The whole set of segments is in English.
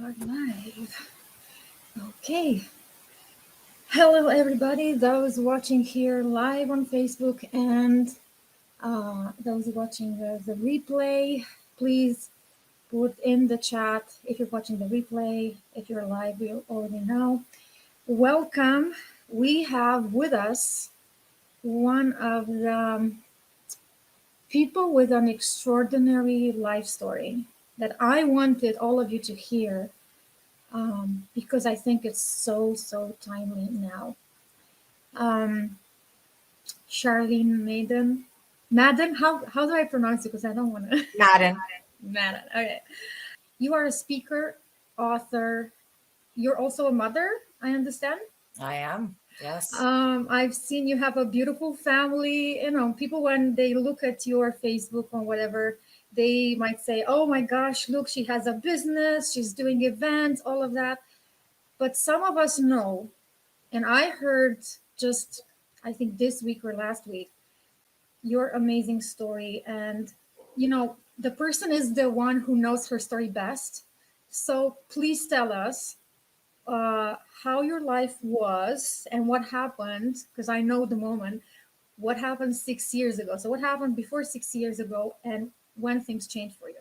are live. Okay. Hello, everybody. Those watching here live on Facebook and those watching the replay, please put in the chat if you're watching the replay. If you're live, you already know. Welcome. We have with us one of the people with an extraordinary life story that I wanted all of you to hear because I think it's so timely now. Charlene Madden. How do I pronounce it? Because I don't want to. Madden. Madden. Okay. You are a speaker, author. You're also a mother. I understand. I am. Yes. I've seen you have a beautiful family. You know, people when they look at your Facebook or whatever, they might say, "Oh my gosh, look, she has a business. She's doing events, all of that." But some of us know, and I heard just, I think this week or last week, your amazing story. And, you know, the person is the one who knows her story best. So please tell us how your life was and what happened, because I know the moment, what happened 6 years ago. So what happened before 6 years ago and when things changed for you?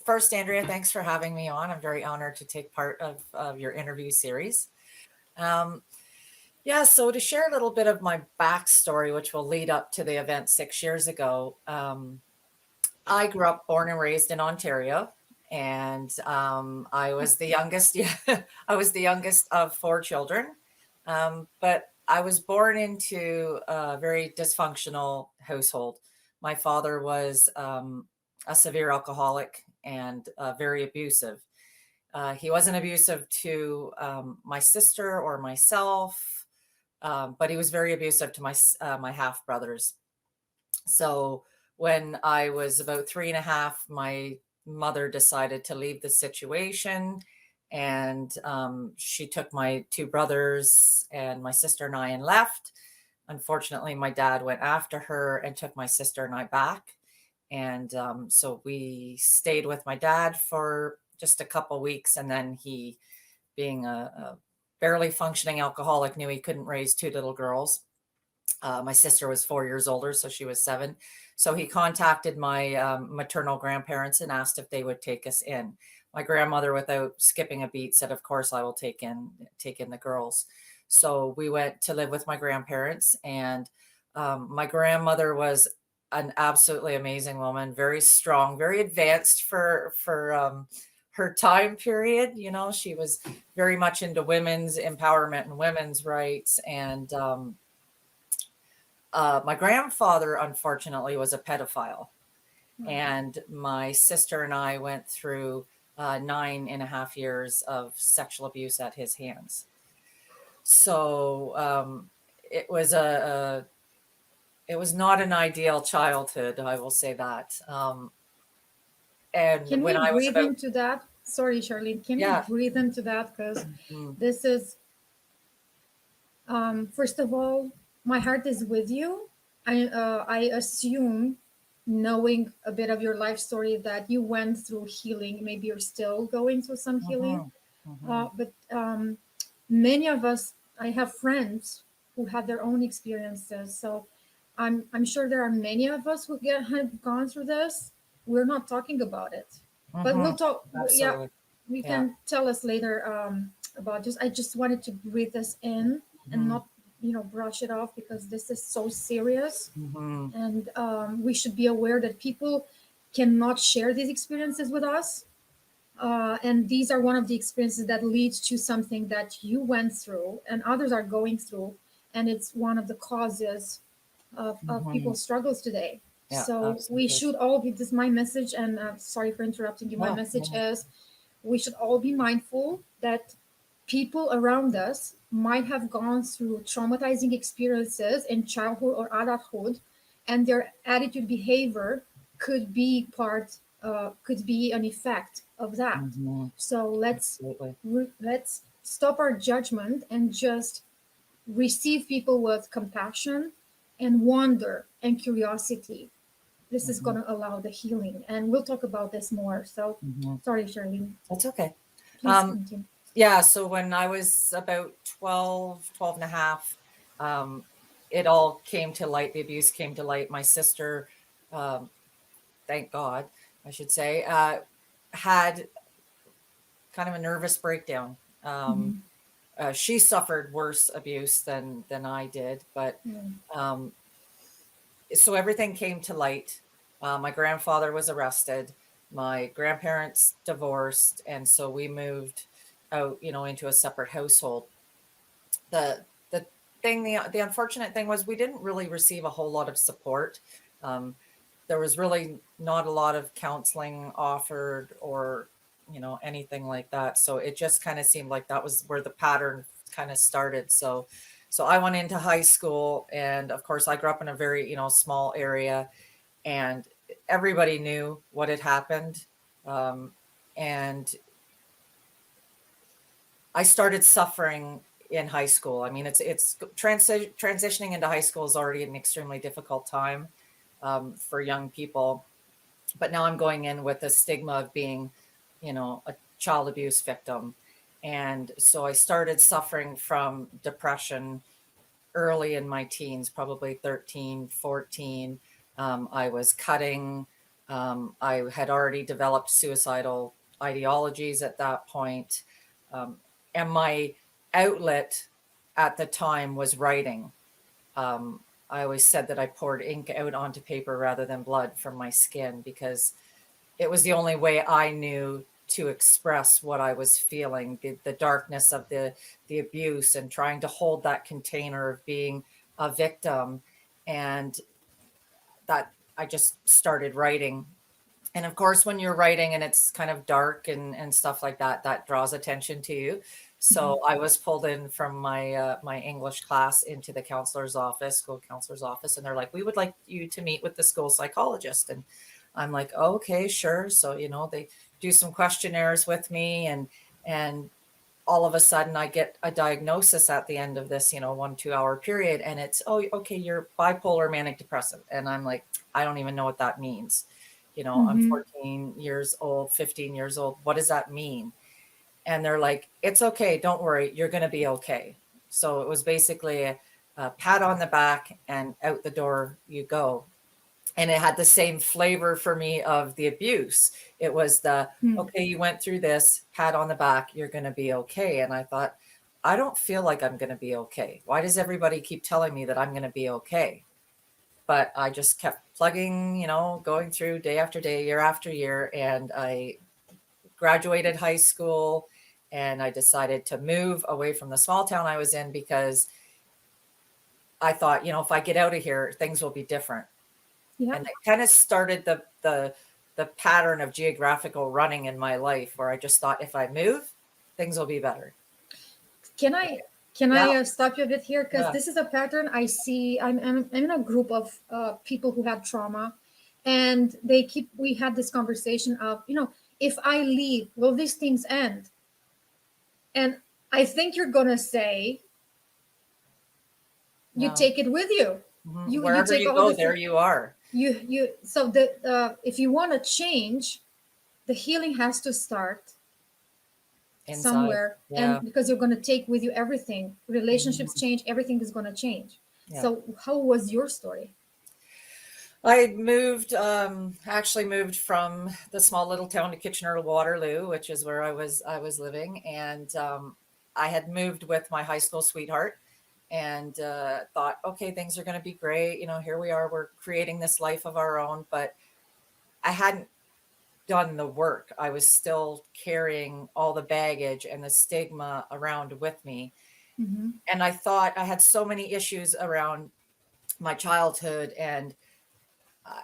First, Andrea, thanks for having me on. I'm very honored to take part of your interview series. So to share a little bit of my backstory, which will lead up to the event 6 years ago, I grew up born and raised in Ontario, and I was the youngest. I was the youngest of 4 children, but I was born into a very dysfunctional household. My father was a severe alcoholic and very abusive. He wasn't abusive to my sister or myself, but he was very abusive to my half brothers. So when I was about 3.5, my mother decided to leave the situation, and she took my 2 brothers and my sister and I and left. Unfortunately, my dad went after her and took my sister and I back. And so we stayed with my dad for just a couple weeks, and then he, being a barely functioning alcoholic, knew he couldn't raise 2 little girls. My sister was 4 years older, so she was 7. So he contacted my maternal grandparents and asked if they would take us in. My grandmother, without skipping a beat, said, "Of course, I will take in the girls." So we went to live with my grandparents, and my grandmother was an absolutely amazing woman, very strong, very advanced for her time period. You know, she was very much into women's empowerment and women's rights. And my grandfather, unfortunately, was a pedophile. And my sister and I went through 9.5 years of sexual abuse at his hands. So it was it was not an ideal childhood, I will say that. And Can when we I was breathe about, into that? Sorry, Charlene. Can we breathe into that? Because this is, first of all, my heart is with you. I assume, knowing a bit of your life story, that you went through healing. Maybe you're still going through some healing. But many of us, I have friends who have their own experiences. So I'm sure there are many of us who have gone through this. We're not talking about it, but we'll talk. Absolutely. Yeah, we can tell us later about this. I just wanted to breathe this in and not, brush it off, because this is so serious. And we should be aware that people cannot share these experiences with us. And these are one of the experiences that leads to something that you went through and others are going through. And it's one of the causes of people's struggles today. So absolutely. we should all be, this is my message, and sorry for interrupting you. My message is we should all be mindful that people around us might have gone through traumatizing experiences in childhood or adulthood, and their attitude behavior could be could be an effect of that. So let's stop our judgment and just receive people with compassion and wonder and curiosity. this is going Mhm. to allow the healing. And we'll talk about this more. So Mhm. sorry, Charlene. That's okay. Please Um, continue. yeah, so when I was about 12, 12 and a half, it all came to light. The abuse came to light. My sister, um, thank God, I should say, had kind of a nervous breakdown. Mhm. She suffered worse abuse than I did, but Mm. um, so everything came to light. My grandfather was arrested. My grandparents divorced, and so we moved out, into a separate household. The thing, the unfortunate thing was we didn't really receive a whole lot of support. Um, there was really not a lot of counseling offered or anything like that. So it just kind of seemed like that was where the pattern kind of started. So I went into high school, and of course I grew up in a very small area, and everybody knew what had happened. And I started suffering in high school. I mean, transitioning into high school is already an extremely difficult time for young people, but now I'm going in with the stigma of being, a child abuse victim. And so I started suffering from depression early in my teens, probably 13, 14. I was cutting. I had already developed suicidal ideologies at that point. Um, and my outlet at the time was writing. I always said that I poured ink out onto paper rather than blood from my skin, because it was the only way I knew to express what I was feeling, the darkness of the abuse, and trying to hold that container of being a victim. And that I just started writing. And of course, when you're writing and it's kind of dark and stuff like that, that draws attention to you. Mhm. So I was pulled in from my English class into the school counselor's office, and they're like, "We would like you to meet with the school psychologist." And I'm like, oh, "Okay, sure." So they do some questionnaires with me, and all of a sudden I get a diagnosis at the end of this 1-2 hour period, and it's, "Oh, okay, you're bipolar manic depressive." And I'm like, I don't even know what that means. I'm Mhm. 14 years old, 15 years old. What does that mean? And they're like, "It's okay, don't worry, you're going to be okay." So it was basically a pat on the back and out the door you go. And it had the same flavor for me of the abuse. It was the, Mm. "Okay, you went through this, pat on the back, you're going to be okay." And I thought, I don't feel like I'm going to be okay. Why does everybody keep telling me that I'm going to be okay? But I just kept plugging, going through day after day, year after year. And I graduated high school, and I decided to move away from the small town I was in, because I thought, if I get out of here, things will be different. Yeah. And it kind of started the pattern of geographical running in my life, where I just thought, if I move, things will be better. Can I can Yeah, I stop you a bit here, because yeah. this is a pattern I see. I'm in a group of people who had trauma, and we had this conversation of, if I leave, will these things end? And I think you're gonna say you No. take it with you. Mhm. You Wherever take you all go, the there things. you are. You so the if you want to change, the healing has to start Inside. somewhere, and Yeah. because you're going to take with you everything, relationships Mhm. change, everything is going to change. Yeah. So how was your story? I moved, actually moved from the small little town to Kitchener-Waterloo, which is where I was living. And I had moved with my high school sweetheart, and thought, okay, things are going to be great. Here we are, we're creating this life of our own. But I hadn't done the work. I was still carrying all the baggage and the stigma around with me. Mm-hmm. And I thought I had so many issues around my childhood. And uh,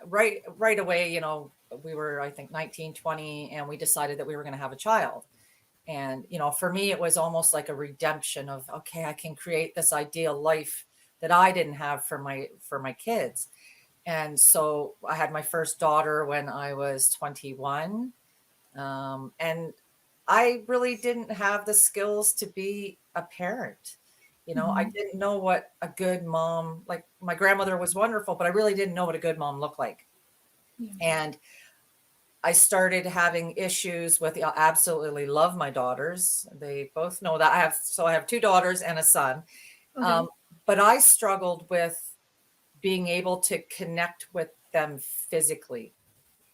right away, we were, I think, 19, 20, and we decided that we were going to have a child. And for me, it was almost like a redemption of, okay, I can create this ideal life that I didn't have for my kids. And so I had my first daughter when I was 21. And I really didn't have the skills to be a parent. You know, I Mm-hmm. didn't know what a good mom, like my grandmother was wonderful, but I really didn't know what a good mom looked like. Yeah. And I started having issues with, I absolutely love my daughters. They both know that I have two daughters and a son. Okay. Um, but I struggled with being able to connect with them physically,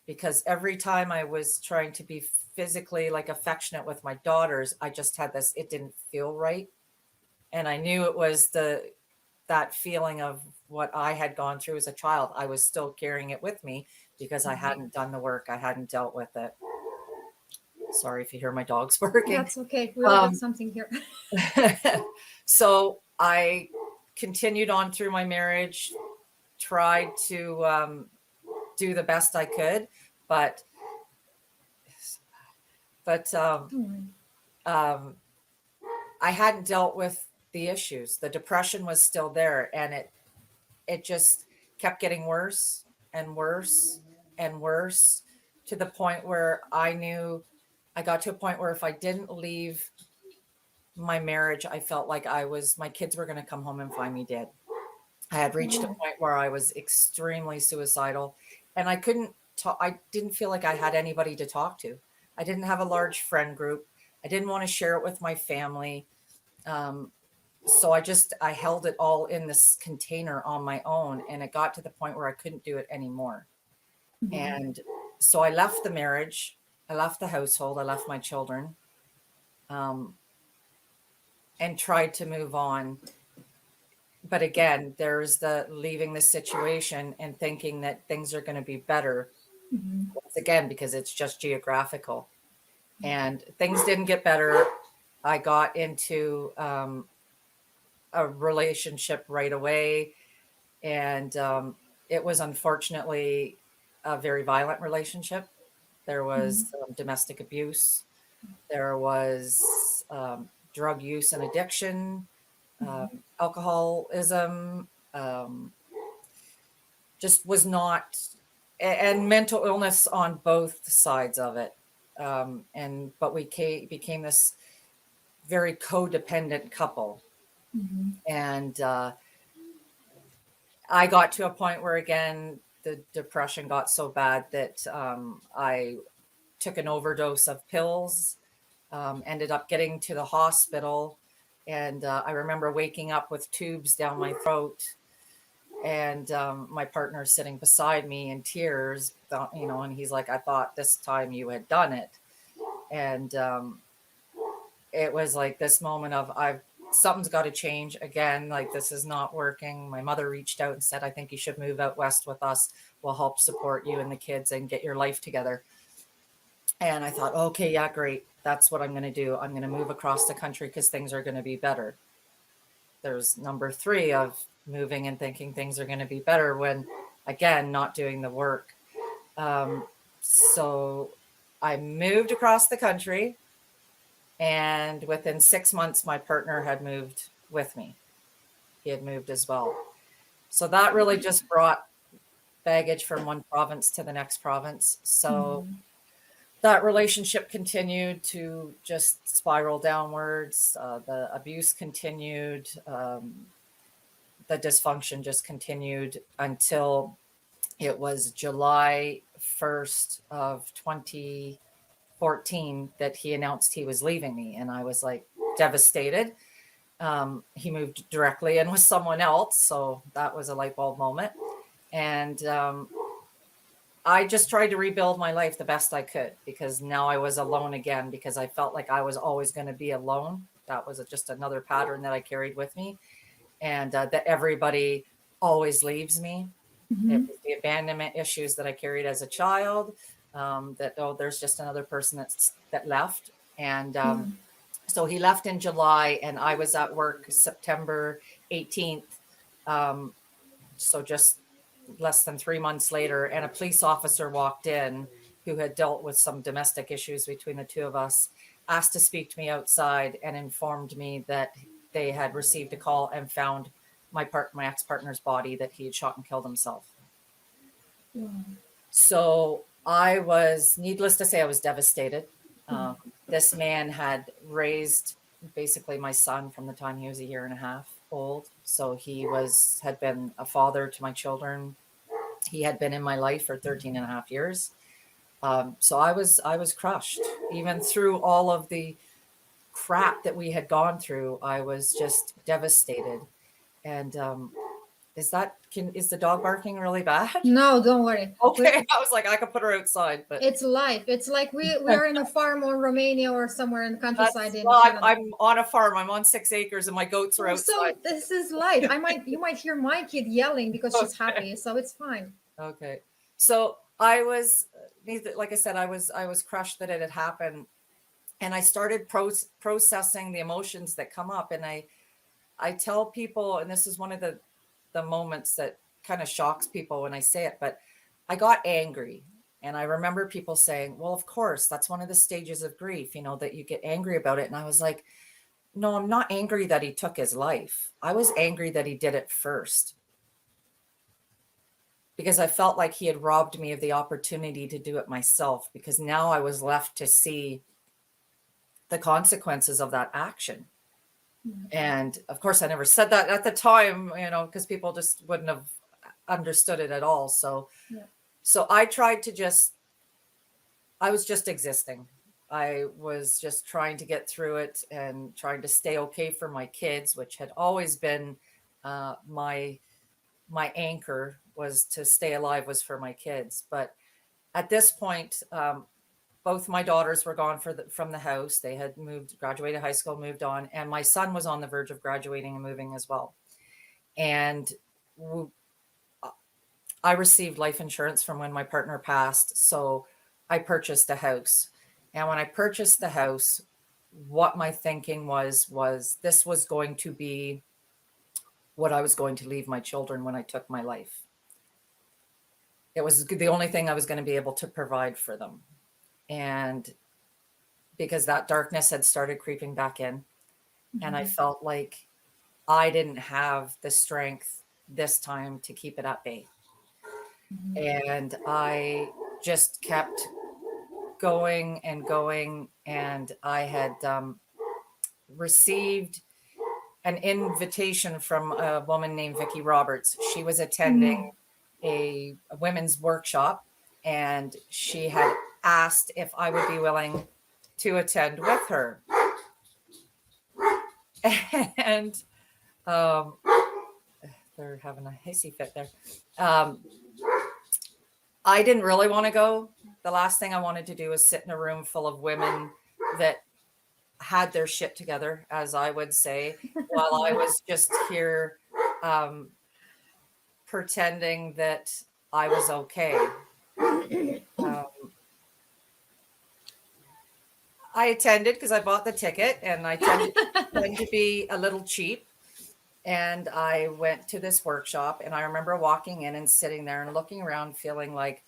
because every time I was trying to be physically like affectionate with my daughters, I just had this, it didn't feel right. And I knew it was that feeling of what I had gone through as a child. I was still carrying it with me because I Mhm. hadn't done the work. I hadn't dealt with it. Sorry if you hear my dogs barking. That's okay. We all got Um, something here. so I continued on through my marriage, tried to do the best I could, but but Don't worry. um, I hadn't dealt with the issues. The depression was still there, and it just kept getting worse and worse and worse, to the point where I got to a point where if I didn't leave my marriage, I felt like my kids were going to come home and find me dead. I had reached a Wow. point where I was extremely suicidal, and I couldn't talk. I didn't feel like I had anybody to talk to. I didn't have a large friend group. I didn't want to share it with my family. Um, so I held it all in this container on my own, and it got to the point where I couldn't do it anymore. Mhm. And so I left the marriage, I left the household, I left my children, um, and tried to move on. But again, there's the leaving the situation and thinking that things are going to be better, Mhm. once again, because it's just geographical. And things didn't get better. I got into a relationship right away, and it was unfortunately a very violent relationship. There Mhm. was domestic abuse, there was drug use and addiction, Mhm. alcoholism, just was not, and mental illness on both sides of it. But we became this very codependent couple. Mhm. And I got to a point where, again, the depression got so bad that I took an overdose of pills, ended up getting to the hospital. And I remember waking up with tubes down my throat, and my partner sitting beside me in tears, and he's like, I thought this time you had done it. And it was like this moment of, something's got to change again. Like, this is not working. My mother reached out and said, I think you should move out west with us. We'll help support you and the kids and get your life together. And I thought, okay, yeah, great. That's what I'm going to do. I'm going to move across the country because things are going to be better. There's number three of moving and thinking things are going to be better when, again, not doing the work. So I moved across the country, and within 6 months, my partner had moved with me. He had moved as well. So that really just brought baggage from one province to the next province. So Mhm. that relationship continued to just spiral downwards. The abuse continued. The dysfunction just continued until it was July 1st of 2014 that he announced he was leaving me. And I was like devastated. He moved directly in with someone else. So that was a light bulb moment. And I just tried to rebuild my life the best I could, because now I was alone again, because I felt like I was always going to be alone. That was just another pattern that I carried with me, and that everybody always leaves me. It Mhm. was the abandonment issues that I carried as a child. That, oh, there's just another person that left. And Yeah. so he left in July, and I was at work September 18th. So just less than 3 months later, and a police officer walked in who had dealt with some domestic issues between the two of us, asked to speak to me outside, and informed me that they had received a call and found my ex-partner's body, that he had shot and killed himself. Wow. So needless to say, I was devastated. Yeah. This man had raised basically my son from the time he was a year and a half old. So he had been a father to my children. He had been in my life for 13 and a half years. So I was crushed, even through all of the crap that we had gone through. I was just devastated. And is the dog barking really bad? No, don't worry. Okay, I was like, I could put her outside, but It's life. It's like we're in a farm or Romania or somewhere in the countryside in well, Canada. I'm on a farm. I'm on 6 acres, and my goats are So outside. this is life. You might hear my kid yelling because she's happy, so it's fine. Okay, so I was, like I said, I was crushed that it had happened, and I started processing the emotions that come up, and I tell people, and this is one of the moments that kind of shocks people when I say it, but I got angry. And I remember people saying, well, of course, that's one of the stages of grief, that you get angry about it. And I was like, no, I'm not angry that he took his life. I was angry that he did it first, because I felt like he had robbed me of the opportunity to do it myself, because now I was left to see the consequences of that action. And of course, I never said that at the time, because people just wouldn't have understood it at all. So, so I tried to I was just existing. I was just trying to get through it and trying to stay okay for my kids, which had always been my anchor, was to stay alive, was for my kids. But at this point, both my daughters were gone from the house. They had graduated high school, moved on, and my son was on the verge of graduating and moving as well. And I received life insurance from when my partner passed, so I purchased a house. And when I purchased the house, what my thinking was this was going to be what I was going to leave my children when I took my life. It was the only thing I was going to be able to provide for them. And because that darkness had started creeping back in, and I felt like I didn't have the strength this time to keep it at bay. And I just kept going and going. And I had received an invitation from a woman named Vicki Roberts. She was attending a women's workshop, and she had asked if I would be willing to attend with her. And they're having a hissy fit there. I didn't really want to go. The last thing I wanted to do was sit in a room full of women that had their shit together, as I would say, while I was just here pretending that I was okay. I attended because I bought the ticket, and I tend to be a little cheap. And I went to this workshop, and I remember walking in and sitting there and looking around, feeling like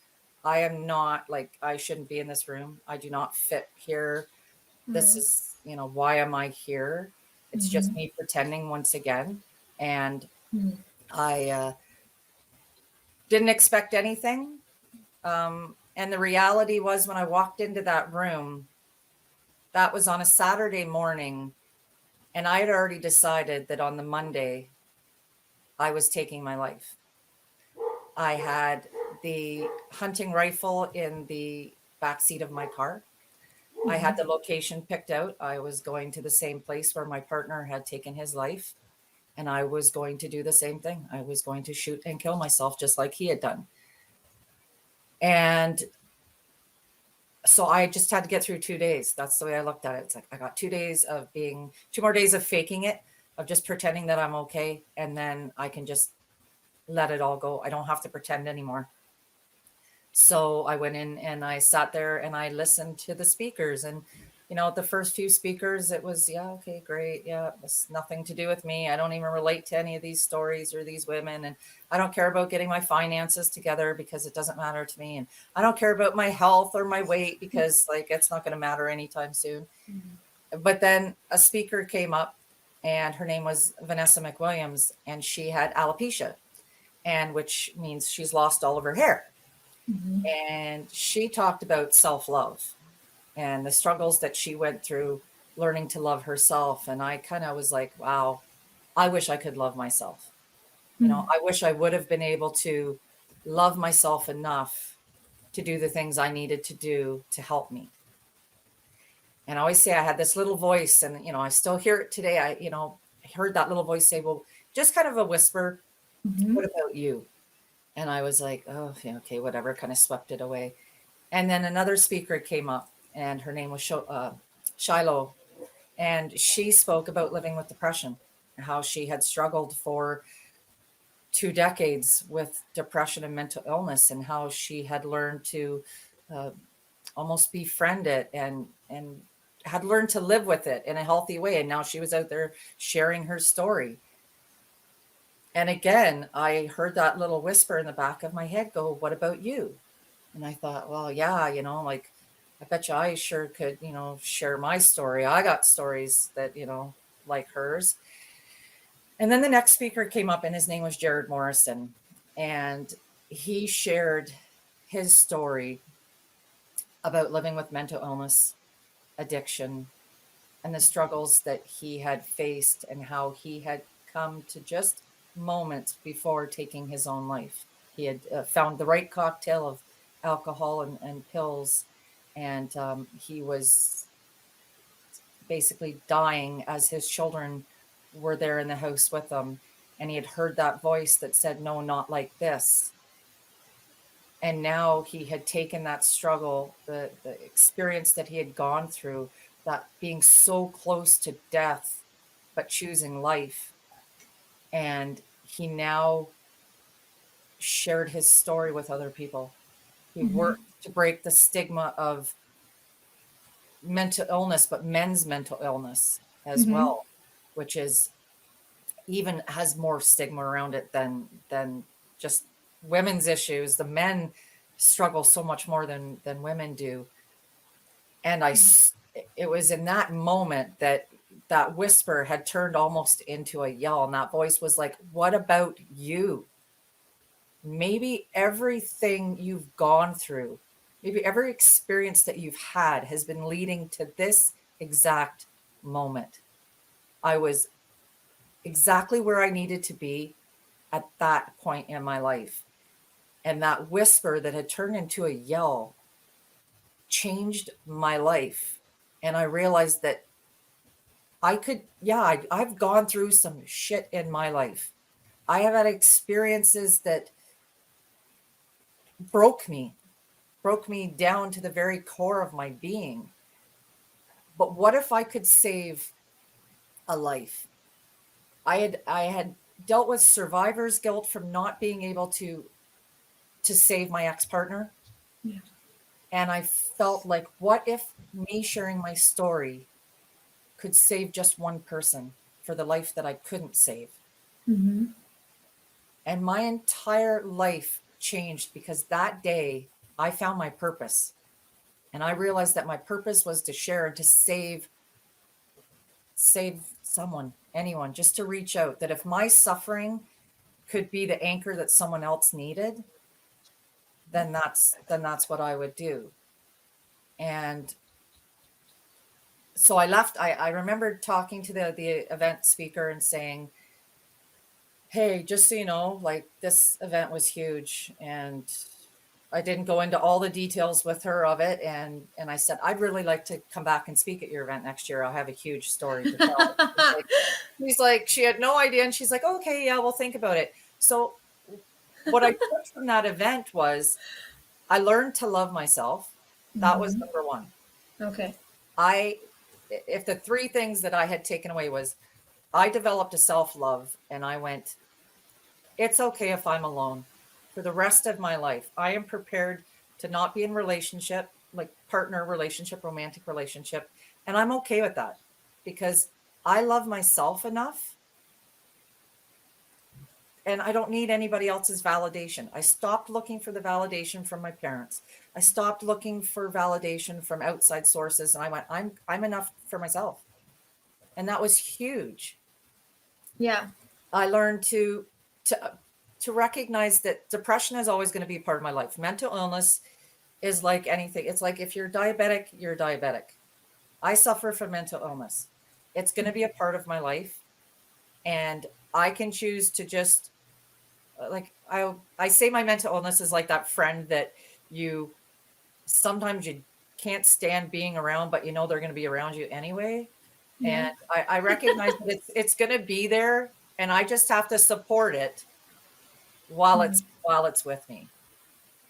I am not, like, I shouldn't be in this room. I do not fit here. This is, why am I here? It's just me pretending once again. And I didn't expect anything. And the reality was, when I walked into that room, that was on a Saturday morning, and I had already decided that on the Monday, I was taking my life. I had the hunting rifle in the back seat of my car. I had the location picked out. I was going to the same place where my partner had taken his life, and I was going to do the same thing. I was going to shoot and kill myself just like he had done. And so I just had to get through 2 days. That's the way I looked at it. It's like, I got 2 days of 2 more days of faking it, of just pretending that I'm okay. And then I can just let it all go. I don't have to pretend anymore. So I went in and I sat there and I listened to the speakers, and the first few speakers, it was, yeah, okay, great. Yeah, it's nothing to do with me. I don't even relate to any of these stories or these women. And I don't care about getting my finances together because it doesn't matter to me. And I don't care about my health or my weight because it's not going to matter anytime soon. But then a speaker came up, and her name was Vanessa McWilliams, and she had alopecia, and which means she's lost all of her hair. And she talked about self-love and the struggles that she went through learning to love herself. And I kind of was like, wow, I wish I could love myself. I wish I would have been able to love myself enough to do the things I needed to do to help me. And I always say I had this little voice, and I still hear it today. I heard that little voice say, well, just kind of a whisper, what about you? And I was like, oh, yeah, okay, whatever, kind of swept it away. And then another speaker came up, and her name was Shiloh. And she spoke about living with depression and how she had struggled for 2 decades with depression and mental illness, and how she had learned to uh, almost befriend it and had learned to live with it in a healthy way. And now she was out there sharing her story. And again, I heard that little whisper in the back of my head go, what about you? And I thought, well, yeah, like, I bet you I sure could, share my story. I got stories that, like hers. And then the next speaker came up, and his name was Morrison. And he shared his story about living with mental illness, addiction, and the struggles that he had faced, and how he had come to just moments before taking his own life. He had found the right cocktail of alcohol and pills, and he was basically dying as his children were there in the house with him. And he had heard that voice that said, no, not like this. And now he had taken that struggle, the experience that he had gone through, that being so close to death, but choosing life. And he now shared his story with other people. He worked to break the stigma of mental illness, but men's mental illness as well, which is even has more stigma around it than just women's issues. The men struggle so much more than women do. And it was in that moment that whisper had turned almost into a yell. And that voice was like, what about you? Maybe everything you've gone through, maybe every experience that you've had has been leading to this exact moment. I was exactly where I needed to be at that point in my life. And that whisper that had turned into a yell changed my life. And I realized that I've gone through some shit in my life. I have had experiences that broke me down to the very core of my being. But what if I could save a life? I had dealt with survivor's guilt from not being able to save my ex-partner. Yeah. And I felt like, what if me sharing my story could save just one person for the life that I couldn't save? And my entire life changed, because that day I found my purpose. And I realized that my purpose was to share and to save someone, anyone, just to reach out. That if my suffering could be the anchor that someone else needed, then that's what I would do. And so I left. I remember talking to the event speaker and saying, hey, just so you know, like, this event was huge, and I didn't go into all the details with her of it. And I said, I'd really like to come back and speak at your event next year. I'll have a huge story to tell. She's like, she had no idea. And she's like, okay, yeah, we'll think about it. So what I took from that event was I learned to love myself. That was number one. Okay. If the three things that I had taken away was, I developed a self-love, and I went, it's okay if I'm alone for the rest of my life. I am prepared to not be in relationship, like partner relationship, romantic relationship. And I'm okay with that, because I love myself enough, and I don't need anybody else's validation. I stopped looking for the validation from my parents. I stopped looking for validation from outside sources. And I went, I'm enough for myself. And that was huge. Yeah. I learned to recognize that depression is always going to be part of my life. Mental illness is like anything. It's like, if you're diabetic, you're diabetic. I suffer from mental illness. It's going to be a part of my life. And I can choose to just like, I say my mental illness is like that friend that you sometimes you can't stand being around, but you know they're going to be around you anyway. And Yeah. I recognize that it's going to be there, and I just have to support it Mhm. while it's with me.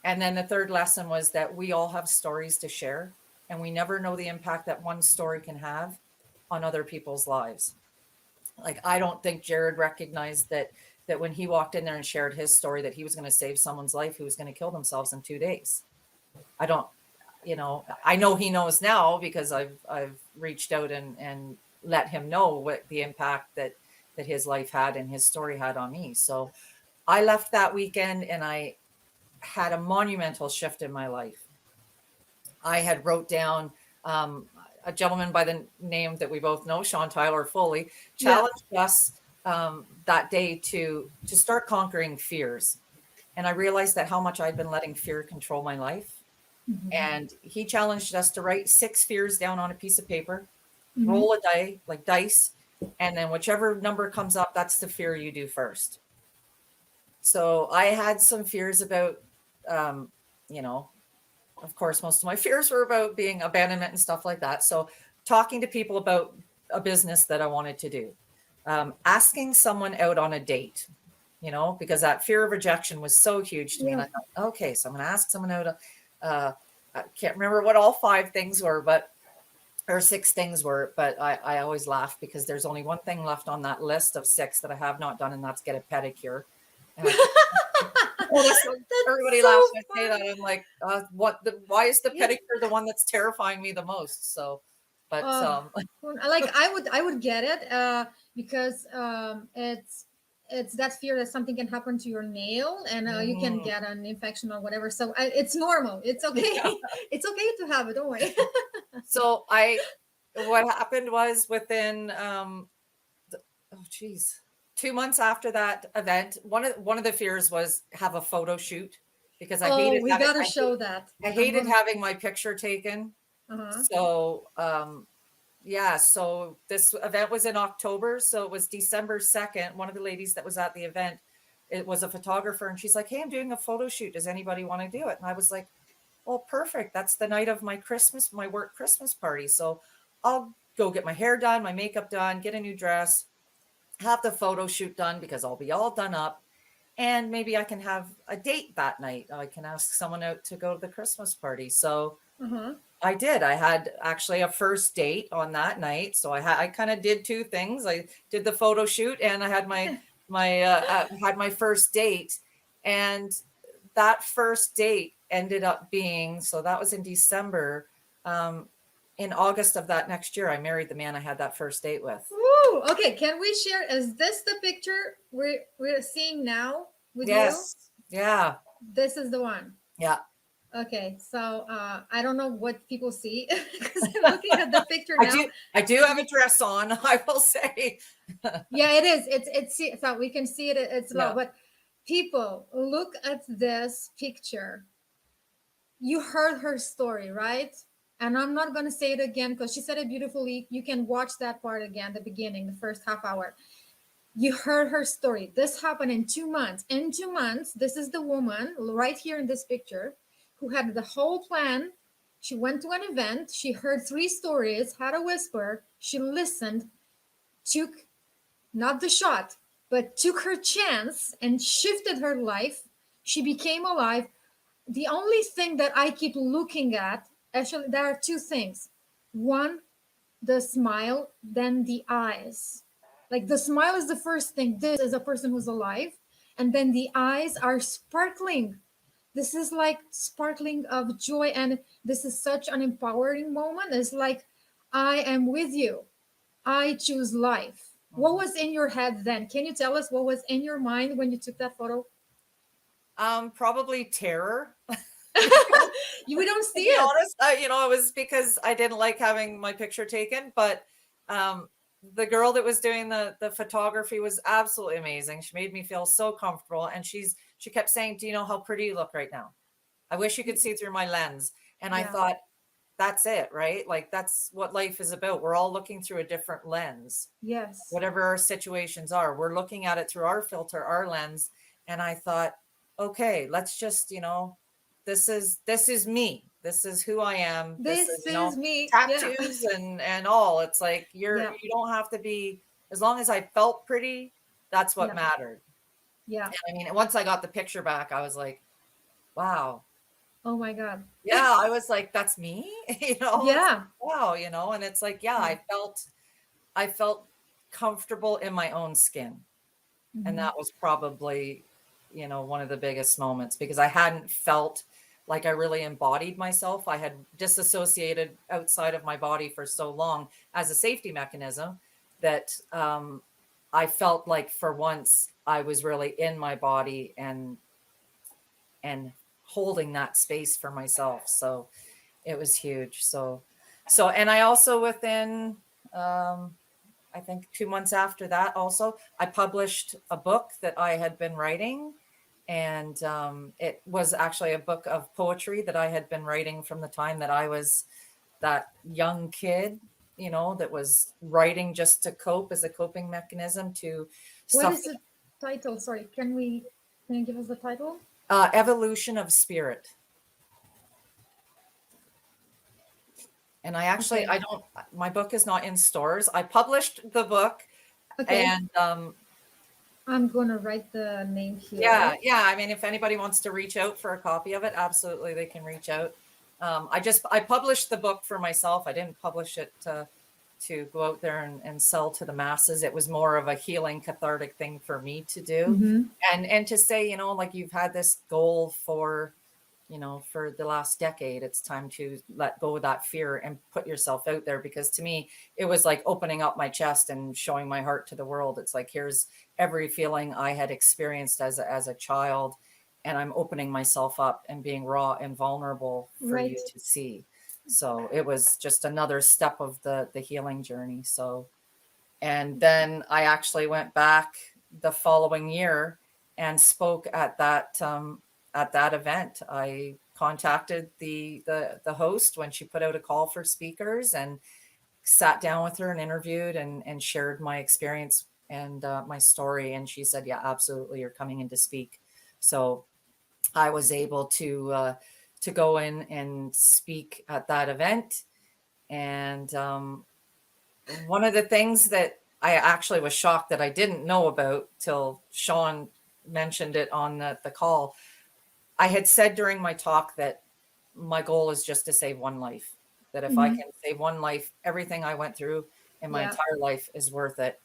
And then the third lesson was that we all have stories to share, and we never know the impact that one story can have on other people's lives. Like, I don't think Jared recognized that when he walked in there and shared his story that he was going to save someone's life who was going to kill themselves in 2 days. I don't, I know he knows now because I've reached out and let him know what the impact that his life had and his story had on me. So I left that weekend and I had a monumental shift in my life. I had wrote down a gentleman by the name that we both know, Sean Tyler Foley, Yeah. challenged us that day to start conquering fears. And I realized that how much I'd been letting fear control my life. Mhm. And he challenged us to write 6 fears down on a piece of paper, Mhm. roll a die like dice, and then whichever number comes up, that's the fear you do first. So I had some fears about, um, you know, of course, most of my fears were about being abandonment and stuff like that. So talking to people about a business that I wanted to do, asking someone out on a date, because that fear of rejection was so huge to me. And Yeah. I thought, okay, so I'm going to ask someone out. Uh, I can't remember what all 5 things were, or 6 things were, but I always laugh because there's only one thing left on that list of 6 that I have not done, and that's get a pedicure. And I well, that's what That's everybody so laughs when I say that. funny. I'm like, why is the Yeah. pedicure the one that's terrifying me the most? So, but Oh, like I would get it because it's that fear that something can happen to your nail and you can mhm. get an infection or whatever. So it's normal. It's okay. Yeah. It's okay to have it. Don't worry. So what happened was within, oh geez, 2 months after that event, one of the fears was have a photo shoot because Oh, we gotta show that. I I'm hated gonna. having my picture taken. Uh-huh. So, yeah, so this event was in October. So it was December 2nd. One of the ladies that was at the event, it was a photographer, and she's like, "Hey, I'm doing a photo shoot. Does anybody want to do it?" And I was like, "Well, perfect. That's the night of my work Christmas party. So I'll go get my hair done, my makeup done, get a new dress, have the photo shoot done because I'll be all done up. And maybe I can have a date that night. I can ask someone out to go to the Christmas party." So Uh-huh. I did. I had actually a first date on that night. So I kind of did 2 things. I did the photo shoot and I had my first date. And that first date ended up being, so that was in December. Um, in August of that next year, I married the man I had that first date with. Woo! Okay, can we share? Is this the picture we're seeing now with you? Yes. Yeah. This is the one. Yeah. Okay, so I don't know what people see because I'm looking at the picture I now. do I do have a dress on, I will say. Yeah, it is. So we can see it. It's low, Yeah. but people look at this picture. You heard her story, right? And I'm not gonna say it again because she said it beautifully. You can watch that part again, the beginning, the first half hour. You heard her story. This happened in 2 months. In 2 months, this is the woman right here in this picture who had the whole plan. She went to an event. She heard 3 stories, had a whisper. She listened, took not the shot, but took her chance and shifted her life. She became alive. The only thing that I keep looking at, actually, there are 2 things. One, the smile, then the eyes. Like the smile is the first thing. This is a person who's alive. And then the eyes are sparkling. This is like sparkling of joy. And this is such an empowering moment. It's like, I am with you. I choose life. What Mhm. was in your head then? Can you tell us what was in your mind when you took that photo? Probably terror. We don't To see be it. honest, it was because I didn't like having my picture taken, but um, the girl that was doing the photography was absolutely amazing. She made me feel so comfortable, and she kept saying, "Do you know how pretty you look right now? I wish you could see through my lens." And I Yeah. thought, that's it, right? Like that's what life is about. We're all looking through a different lens. Yes. Whatever our situations are, we're looking at it through our filter, our lens. And I thought, okay, let's just, this is me. This is who I am. This is, This is me. Yeah. tattoos and all. It's like Yeah. you don't have to be, as long as I felt pretty, that's what Yeah. mattered. Yeah. And I mean, once I got the picture back, I was like, wow. Oh my God. Yeah, I was like, that's me. It's Yeah. wow, and it's like, yeah, Yeah. I felt comfortable in my own skin. And Mhm. that was probably, one of the biggest moments, because I hadn't felt like I really embodied myself. I had disassociated outside of my body for so long as a safety mechanism that I felt like for once I was really in my body and holding that space for myself. So it was huge. And I also within I think 2 months after that, also, I published a book that I had been writing. And it was actually a book of poetry that I had been writing from the time that I was that young kid, that was writing just to cope, as a coping mechanism to What stuff. is the title? Sorry, can you give us the title? Evolution of Spirit. And I Okay. don't, my book is not in stores. I published the book, Okay. and I'm gonna write the name yeah, here. yeah. I mean, if anybody wants to reach out for a copy of it, absolutely, they can reach out. I published the book for myself. I didn't publish it to go out there and sell to the masses. It was more of a healing, cathartic thing for me to do, Mm-hmm. and to say, like, you've had this goal for the last decade. It's time to let go of that fear and put yourself out there, because to me it was like opening up my chest and showing my heart to the world. It's like, here's every feeling I had experienced as a child, and I'm opening myself up and being raw and vulnerable for Right. you to see. So it was just another step of the healing journey. So, and then I actually went back the following year and spoke at that event. I contacted the host when she put out a call for speakers, and sat down with her and interviewed and shared my experience and my story. And she said, "Yeah, absolutely, you're coming in to speak." So I was able to go in and speak at that event. And one of the things that I actually was shocked that I didn't know about till Sean mentioned it on the call. I had said during my talk that my goal is just to save one life. That if I Mm-hmm. can save one life, everything I went through in my Yeah. entire life is worth it.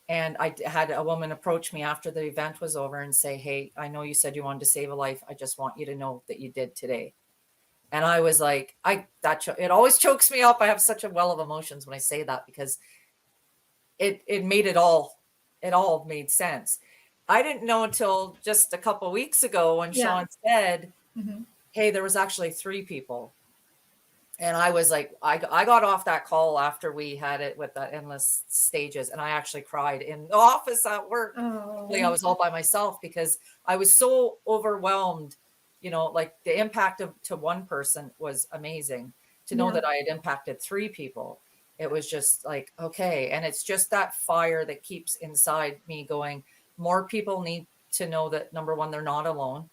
And had a woman approach me after the event was over and say, "Hey, I know you said you wanted to save a life. I just want you to know that you did today." And I was like, it always chokes me up. I have such a well of emotions when I say that, because it made it all made sense. I didn't know until just a couple of weeks ago when Yeah. Sean said, Mm-hmm. "Hey, there was actually 3 people." And I was like, I got off that call after we had it with the endless stages, and I actually cried in the office at work. Like, I Oh. was all by myself because I was so overwhelmed. Like, the impact to one person was amazing. To know Yeah. that I had impacted 3 people, it was just like, okay. And it's just that fire that keeps inside me going, more people need to know that, number one, they're not alone,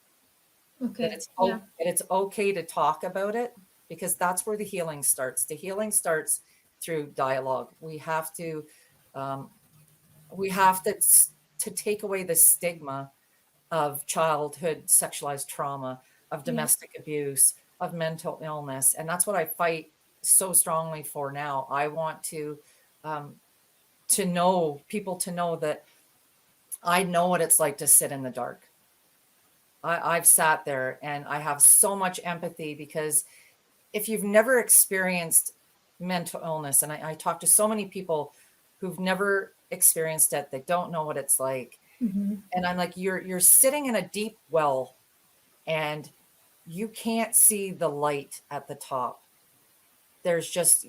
that Okay. it's Yeah. that it's okay to talk about it, because that's where the healing starts. The healing starts through dialogue. Um, we have to take away the stigma of childhood sexualized trauma, of Yeah. domestic abuse, of mental illness, and that's what I fight so strongly for now. I want um, to know people to know that I know what it's like to sit in the dark. I've sat there, and I have so much empathy, because if you've never experienced mental illness, and I talk to so many people who've never experienced it, they don't know what it's like. Mm-hmm. And I'm like, you're sitting in a deep well, and you can't see the light at the top. There's just,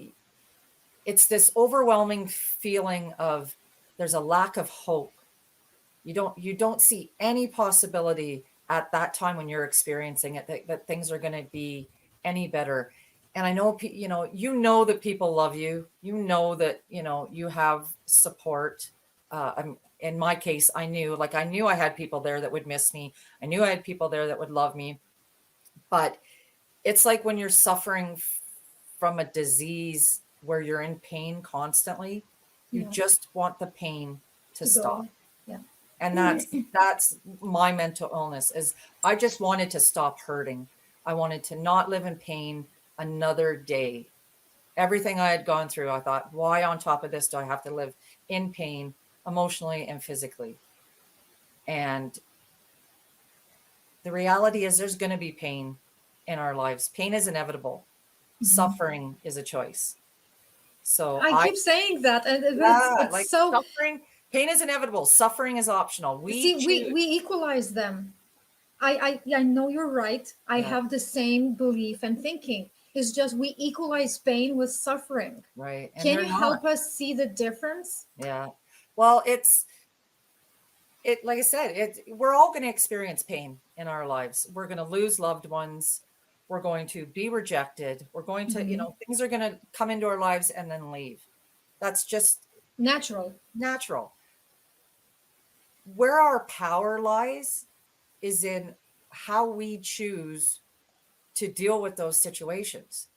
it's this overwhelming feeling of, there's a lack of hope. You don't see any possibility at that time when you're experiencing it, that things are going to be any better. And I know, you know that people love you. You know that, you have support. In my case, I knew I had people there that would miss me. I knew I had people there that would love me. But it's like when you're suffering from a disease where you're in pain constantly, you Yeah. just want the pain to To stop. go. Yeah. And that's my mental illness, is I just wanted to stop hurting. I wanted to not live in pain another day. Everything I had gone through, I thought, why on top of this do I have to live in pain emotionally and physically? And the reality is there's going to be pain in our lives. Pain is inevitable. Mhm. Suffering is a choice. So I I keep saying that, and Yeah, it's like so. suffering, pain is inevitable. Suffering is optional. We See, choose. we equalize them. I know you're right. I Yeah, have the same belief and thinking. It's just we equalize pain with suffering. right. And Can they're you not. help us see the difference? Yeah. Well, like I said, we're all going to experience pain in our lives. We're going to lose loved ones. We're going to be rejected. We're going to, Hmm. things are going to come into our lives and then leave. That's just Natural. natural. Where our power lies is in how we choose to deal with those situations.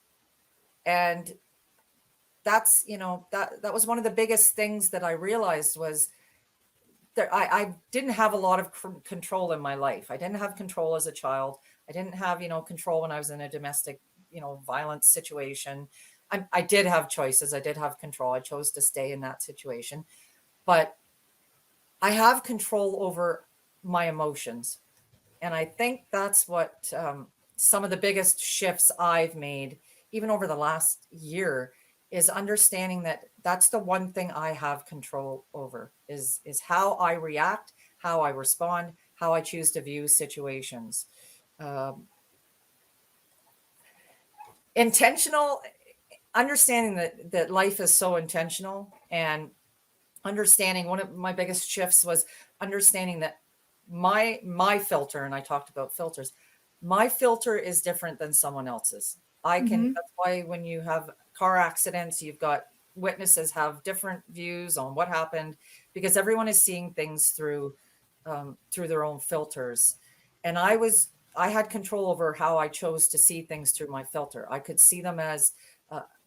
And that's, that was one of the biggest things that I realized was that I didn't have a lot of control in my life. I didn't have control as a child. I didn't have, control when I was in a domestic, violence situation. I did have choices. I did have control. I chose to stay in that situation, but I have control over my emotions. And I think that's what some of the biggest shifts I've made, even over the last year, is understanding that that's the one thing I have control over is how I react, how I respond, how I choose to view situations. Um, Intentional, understanding that life is so intentional, and understanding one of my biggest shifts was understanding that my filter, and I talked about filters, my filter is different than someone else's. Hmm. That's why when you have car accidents, you've got witnesses have different views on what happened, because everyone is seeing things through their own filters. And I had control over how I chose to see things through my filter. I could see them as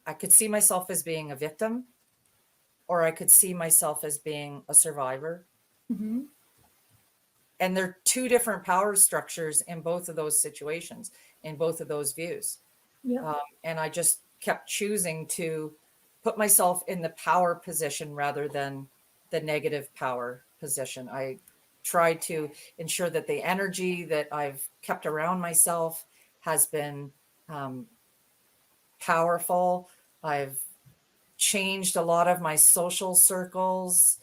I could see myself as being a victim, or I could see myself as being a survivor. Hmm. And there are two different power structures in both of those situations, in both of those views. Yeah. And I just kept choosing to put myself in the power position rather than the negative power position. I tried to ensure that the energy that I've kept around myself has been um, powerful. I've changed a lot of my social circles.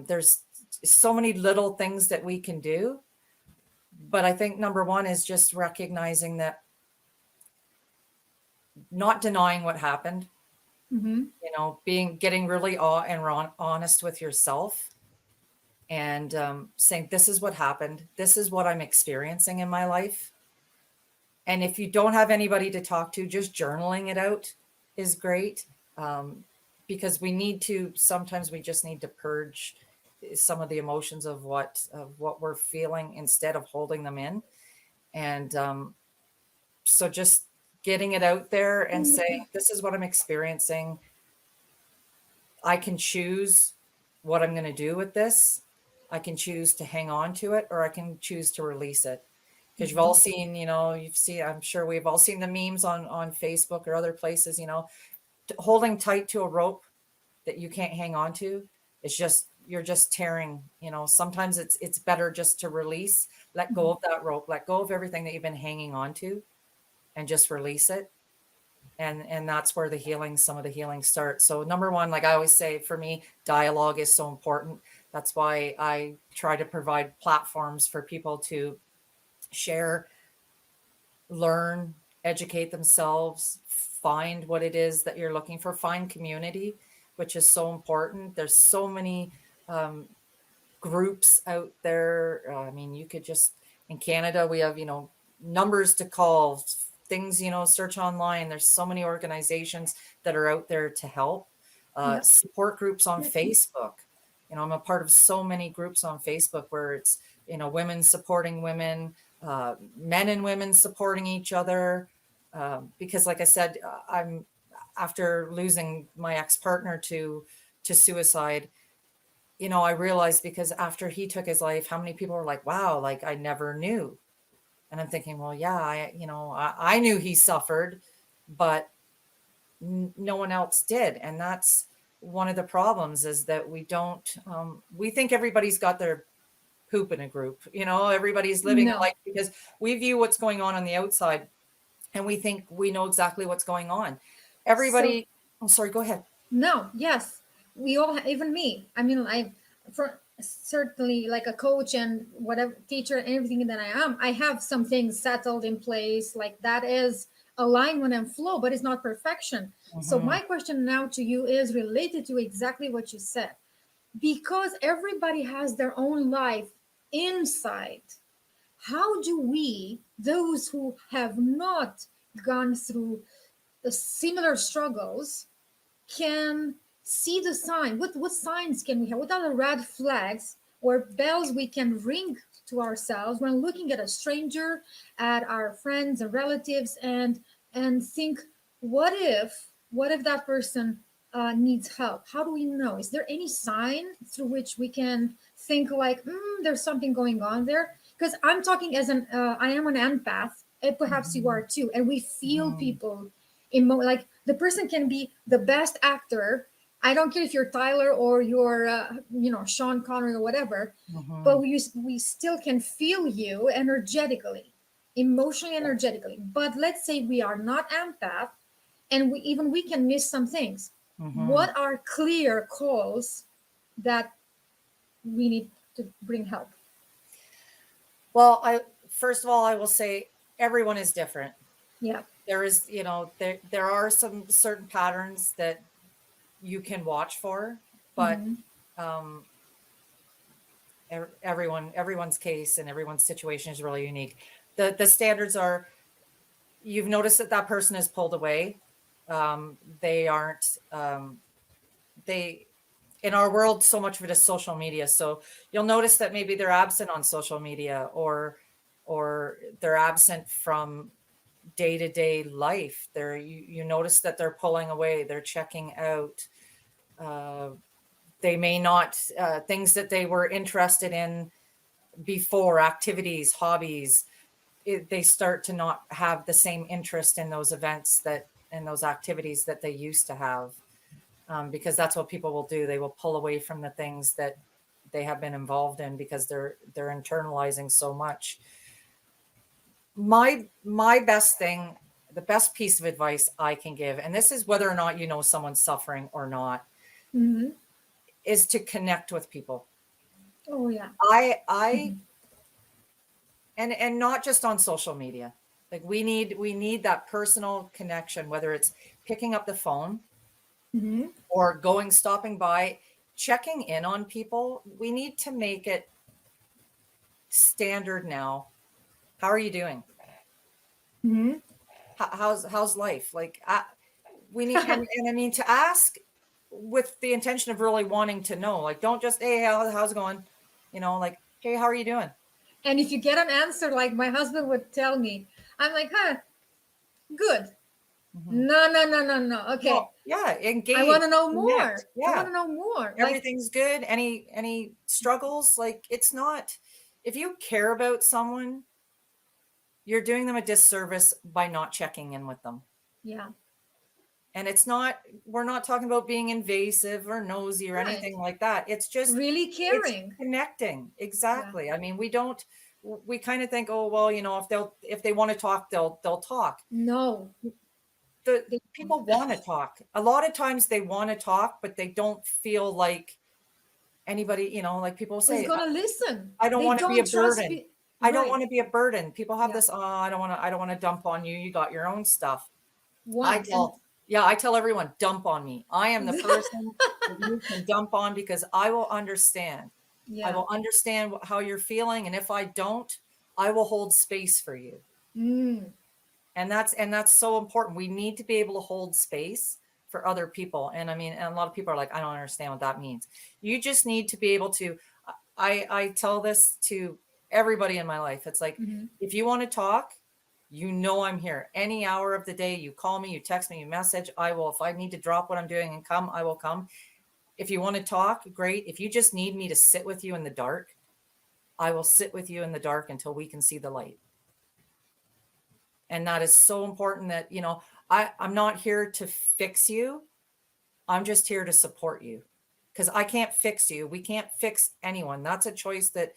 There's so many little things that we can do. But I think number one is just recognizing that, not denying what happened, Hmm. getting really honest with yourself, and saying, this is what happened. This is what I'm experiencing in my life. And if you don't have anybody to talk to, just journaling it out is great. Um, because sometimes we just need to purge some of the emotions of what we're feeling instead of holding them in. And so just getting it out there and saying, this is what I'm experiencing. I can choose what I'm going to do with this. I can choose to hang on to it, or I can choose to release it. Because you've all seen, I'm sure we've all seen the memes on Facebook or other places, holding tight to a rope that you can't hang on to. You're just tearing, sometimes it's better just to release, let go of that rope, let go of everything that you've been hanging on to, and just release it. And that's where some of the healing starts. So number one, like I always say, for me, dialogue is so important. That's why I try to provide platforms for people to share, learn, educate themselves, find what it is that you're looking for, find community, which is so important. There's so many um, groups out there. I mean, you could just, in Canada, we have, numbers to call, things, search online. There's so many organizations that are out there to help. Yeah. Support groups on Facebook. I'm a part of so many groups on Facebook where it's, women supporting women, men and women supporting each other. Because like I said, I'm after losing my ex-partner to suicide, I realized, because after he took his life, how many people were like, wow, like I never knew. And I'm thinking, well, yeah, I knew he suffered, but no one else did. And that's one of the problems, is that we don't, we think everybody's got their poop in a group, everybody's living a No. life, because we view what's going on the outside and we think we know exactly what's going on. So Everybody, I'm sorry, go ahead. no, yes, we all, even me. I mean, for certainly like a coach and whatever teacher and everything that I am, I have some things settled in place. Like that is alignment and flow, but it's not perfection. So Mm-hmm. my question now to you is related to exactly what you said, because everybody has their own life inside. How do we, those who have not gone through the similar struggles, can see the sign? What signs can we have? What are the red flags or bells we can ring to ourselves when looking at a stranger, at our friends and relatives, and think, what if that person needs help? How do we know? Is there any sign through which we can think like, there's something going on there? Because I'm talking as I am an empath, and perhaps you are too, and we feel Mm-hmm. people like the person can be the best actor. I don't care if you're Tyler or you're Sean Connery or whatever, Mm-hmm. but we still can feel you energetically, emotionally, energetically. But let's say we are not empath, and we can miss some things. Mm-hmm. What are clear calls that we need to bring help? Well, first of all, I will say everyone is different. Yeah. There is, there are some certain patterns that you can watch for, but Mm-hmm. um, everyone's case and everyone's situation is really unique. The standards are, you've noticed that person is pulled away. They aren't, they, in our world, so much of it is social media. So you'll notice that maybe they're absent on social media, or they're absent from day-to-day life. You notice that they're pulling away, they're checking out. Uh, they may not, things that they were interested in before, activities, hobbies, they start to not have the same interest in those events that and those activities that they used to have, because that's what people will do. They will pull away from the things that they have been involved in because they're internalizing so much. My best thing, the best piece of advice I can give, and this is whether or not you know someone's suffering or not, Mm-hmm. is to connect with people. Oh yeah. I and not just on social media. Like we need that personal connection, whether it's picking up the phone Mm-hmm. or stopping by, checking in on people. We need to make it standard now. How are you doing? Mm-hmm. How's life? Like, we need, and I mean, to ask with the intention of really wanting to know. Like, don't just, hey, how's it going? Like, hey, how are you doing? And if you get an answer like my husband would tell me, I'm like, huh, good. Mhm. No, no, no, no, no. No, Okay. yeah, I want engage, to know connect. more. I want Yeah, to know more. Like, everything's good. Any struggles? Like, it's not. If you care about someone, you're doing them a disservice by not checking in with them. yeah, And it's not, we're not talking about being invasive or nosy or right. anything like that. It's just, Really it's caring. connecting. Yeah. Exactly. I mean, we kind of think, oh, well, if they want to talk, they'll talk. No, The they don't. people want to talk. A lot of times they want to talk, but they don't feel like anybody, like people Who's say, going to listen? I don't They want to be a don't trust burden. me. I don't want Right. to be a burden. People have Yeah. this, oh, I don't want to dump on you. You got your own stuff. I One. And tell, yeah, I tell everyone, dump on me. I am the person that you can dump on because I will understand. I yeah. will understand how you're feeling. And if I don't, I will hold space for you. Mm. And that's so important. We need to be able to hold space for other people. And I mean, and a lot of people are like, I don't understand what that means. You just need to be able to, I tell this to everybody in my life. It's like, Mm-hmm. if you want to talk, you know, I'm here any hour of the day. You call me, you text me, you message. I will, if I need to drop what I'm doing and come, I will come. If you want to talk, great. If you just need me to sit with you in the dark, I will sit with you in the dark until we can see the light. And that is so important that, you know, I'm not here to fix you. I'm just here to support you, because I can't fix you. We can't fix anyone. That's a choice that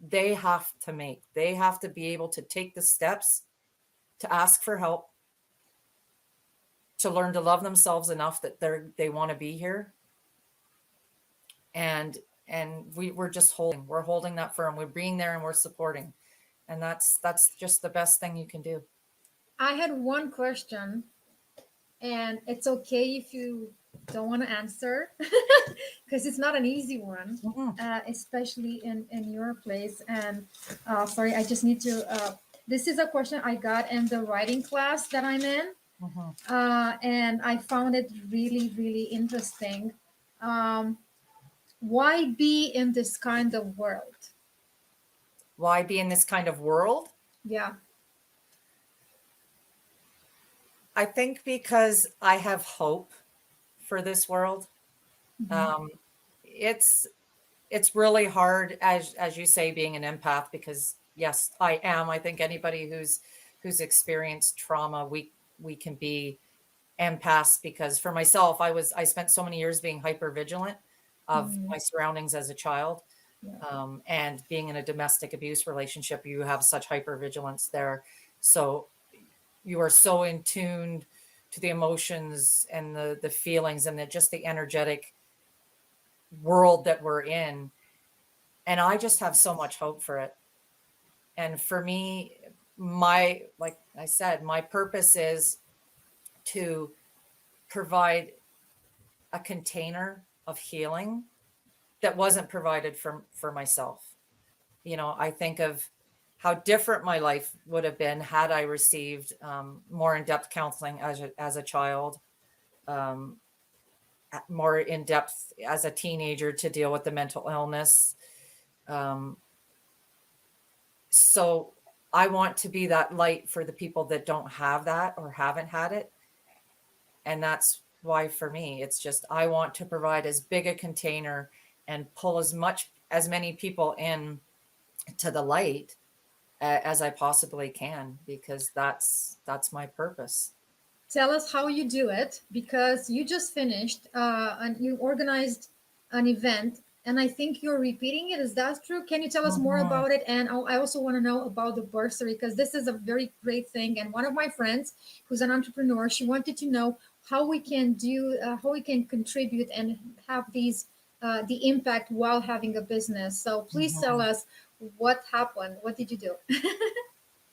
they have to make. They have to be able to take the steps to ask for help, to learn to love themselves enough that they want to be here. And we're just holding that firm. We're being there and we're supporting. And that's just the best thing you can do. I had one question, and it's okay if you don't want to answer because it's not an easy one, Mhm. especially in your place. And sorry, I just need to. This is a question I got in the writing class that I'm in, Mhm. and I found it really, really interesting. Um, why be in this kind of world? Why be in this kind of world? Yeah. I think because I have hope for this world. Mhm. Um, it's really hard, as you say, being an empath, because yes, I am. I think anybody who's experienced trauma, we can be empaths, because for myself, I spent so many years being hyper vigilant of Mhm. my surroundings as a child. Yeah. And being in a domestic abuse relationship, you have such hyper vigilance there. So you are so in tune to the emotions and the feelings and just the energetic world that we're in. And I just have so much hope for it. And for me, like I said, my purpose is to provide a container of healing that wasn't provided for myself. You know, I think of how different my life would have been had I received more in-depth counseling as a child, um, more in-depth as a teenager to deal with the mental illness. Um, so I want to be that light for the people that don't have that or haven't had it. And that's why for me, it's just, I want to provide as big a container and pull as many people in to the light as I possibly can, because that's my purpose. Tell us how you do it, because you just finished and you organized an event, and I think you're repeating it. Is that true? Can you tell us more Mhm. about it? And I also want to know about the bursary, because this is a very great thing. And one of my friends who's an entrepreneur, she wanted to know how we can do, how we can contribute and have these the impact while having a business. So please tell Mhm. us what happened. What did you do?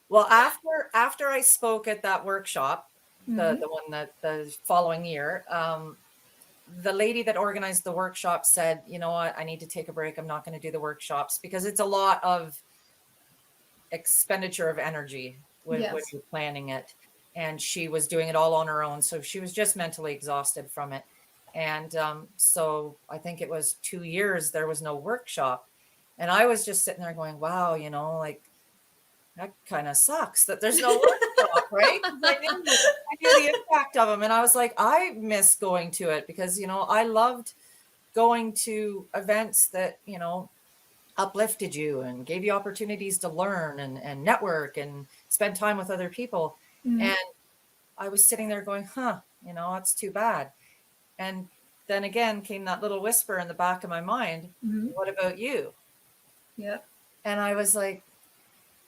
Well, after I spoke at that workshop, Hmm. the one that the following year, the lady that organized the workshop said, "You know what? I need to take a break. I'm not going to do the workshops because it's a lot of expenditure of energy when Yes. you're planning it." And she was doing it all on her own, so she was just mentally exhausted from it. And so I think it was 2 years there was no workshop, and I was just sitting there going, "Wow, you know, like that kind of sucks that there's no workshop, right?" 'Cause I knew the impact of them, and I was like, I miss going to it, because you know I loved going to events that uplifted you and gave you opportunities to learn and network and spend time with other people. Mhm. And I was sitting there going, huh, that's too bad. And then again came that little whisper in the back of my mind, Mhm. what about you? Yeah. And I was like,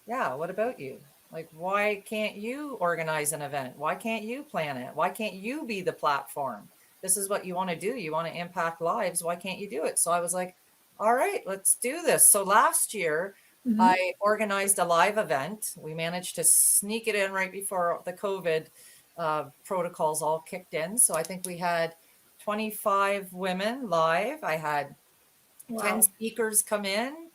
yeah, what about you? Like, why can't you organize an event? Why can't you plan it? Why can't you be the platform? This is what you want to do. You want to impact lives. Why can't you do it? So I was like, all right, let's do this. So last year, Mhm. I organized a live event. We managed to sneak it in right before the COVID protocols all kicked in. So I think we had 25 women live. I had 10 Wow. speakers come in,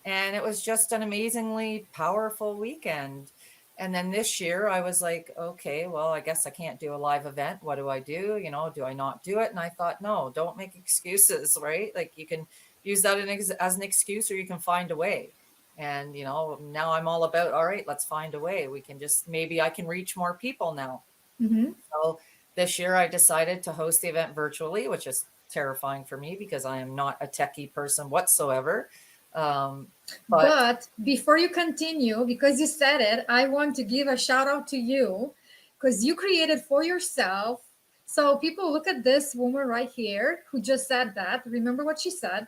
and it was just an amazingly powerful weekend. And then this year I was like, okay, well, I guess I can't do a live event. What do I do? You know, do I not do it? And I thought, no, don't make excuses, right? Like you can use that as an excuse, or you can find a way. And, you know, now I'm all about, all right, let's find a way. We can just, maybe I can reach more people now. Mm-hmm. So this year I decided to host the event virtually, which is terrifying for me because I am not a techie person whatsoever. Um, but But before you continue, because you said it, I want to give a shout out to you because you created for yourself. So people look at this woman right here who just said that. Remember what she said.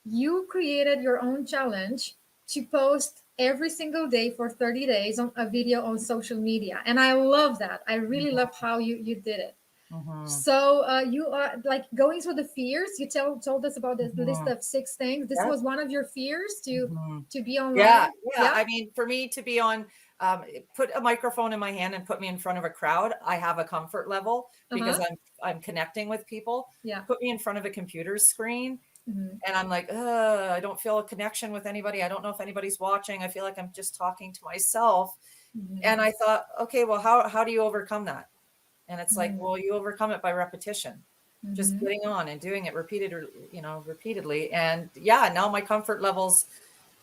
You created your own challenge to post every single day for 30 days on a video on social media. And I love that. I really love how you did it. mhm, So you are like going through the fears. You told us about this list mhm, of 6 things. This yeah, was one of your fears mhm. to be Yeah, online. yeah. Yeah. I mean, for me to be on, put a microphone in my hand and put me in front of a crowd, I have a comfort level Uh because huh. I'm connecting with people. Yeah. Put me in front of a computer screen, Hmm. and I'm like, I don't feel a connection with anybody. I don't know if anybody's watching. I feel like I'm just talking to myself. Hmm. And I thought, okay, well, how do you overcome that? And it's like, Hmm. well, you overcome it by repetition, just Hmm. getting on and doing it repeatedly. And yeah, now my comfort levels,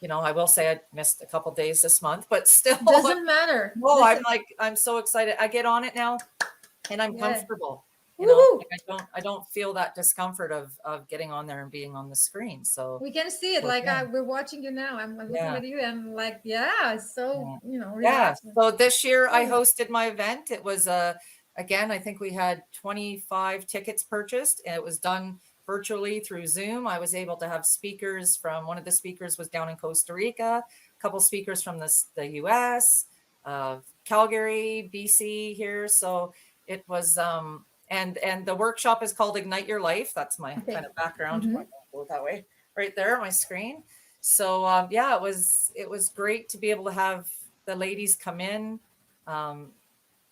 I will say I missed a couple days this month, but still, Doesn't matter. no, I'm Listen. like, I'm so excited. I get on it now and I'm Yeah. comfortable. Woohoo! Like I don't feel that discomfort of getting on there and being on the screen. So, We can see it. so Like yeah, we're watching you now. I'm looking yeah, at you and like, yeah, it's so yeah. Yeah. relaxed. So this year I Oh. hosted my event. It was again, I think we had 25 tickets purchased, and it was done virtually through Zoom. I was able to have speakers from one of the speakers was down in Costa Rica, a couple speakers from the US, Calgary, BC here. So it was and the workshop is called Ignite Your Life. That's my Okay. kind of background. Mm-hmm. Might go that way right there on my screen. So yeah, it was great to be able to have the ladies come in um,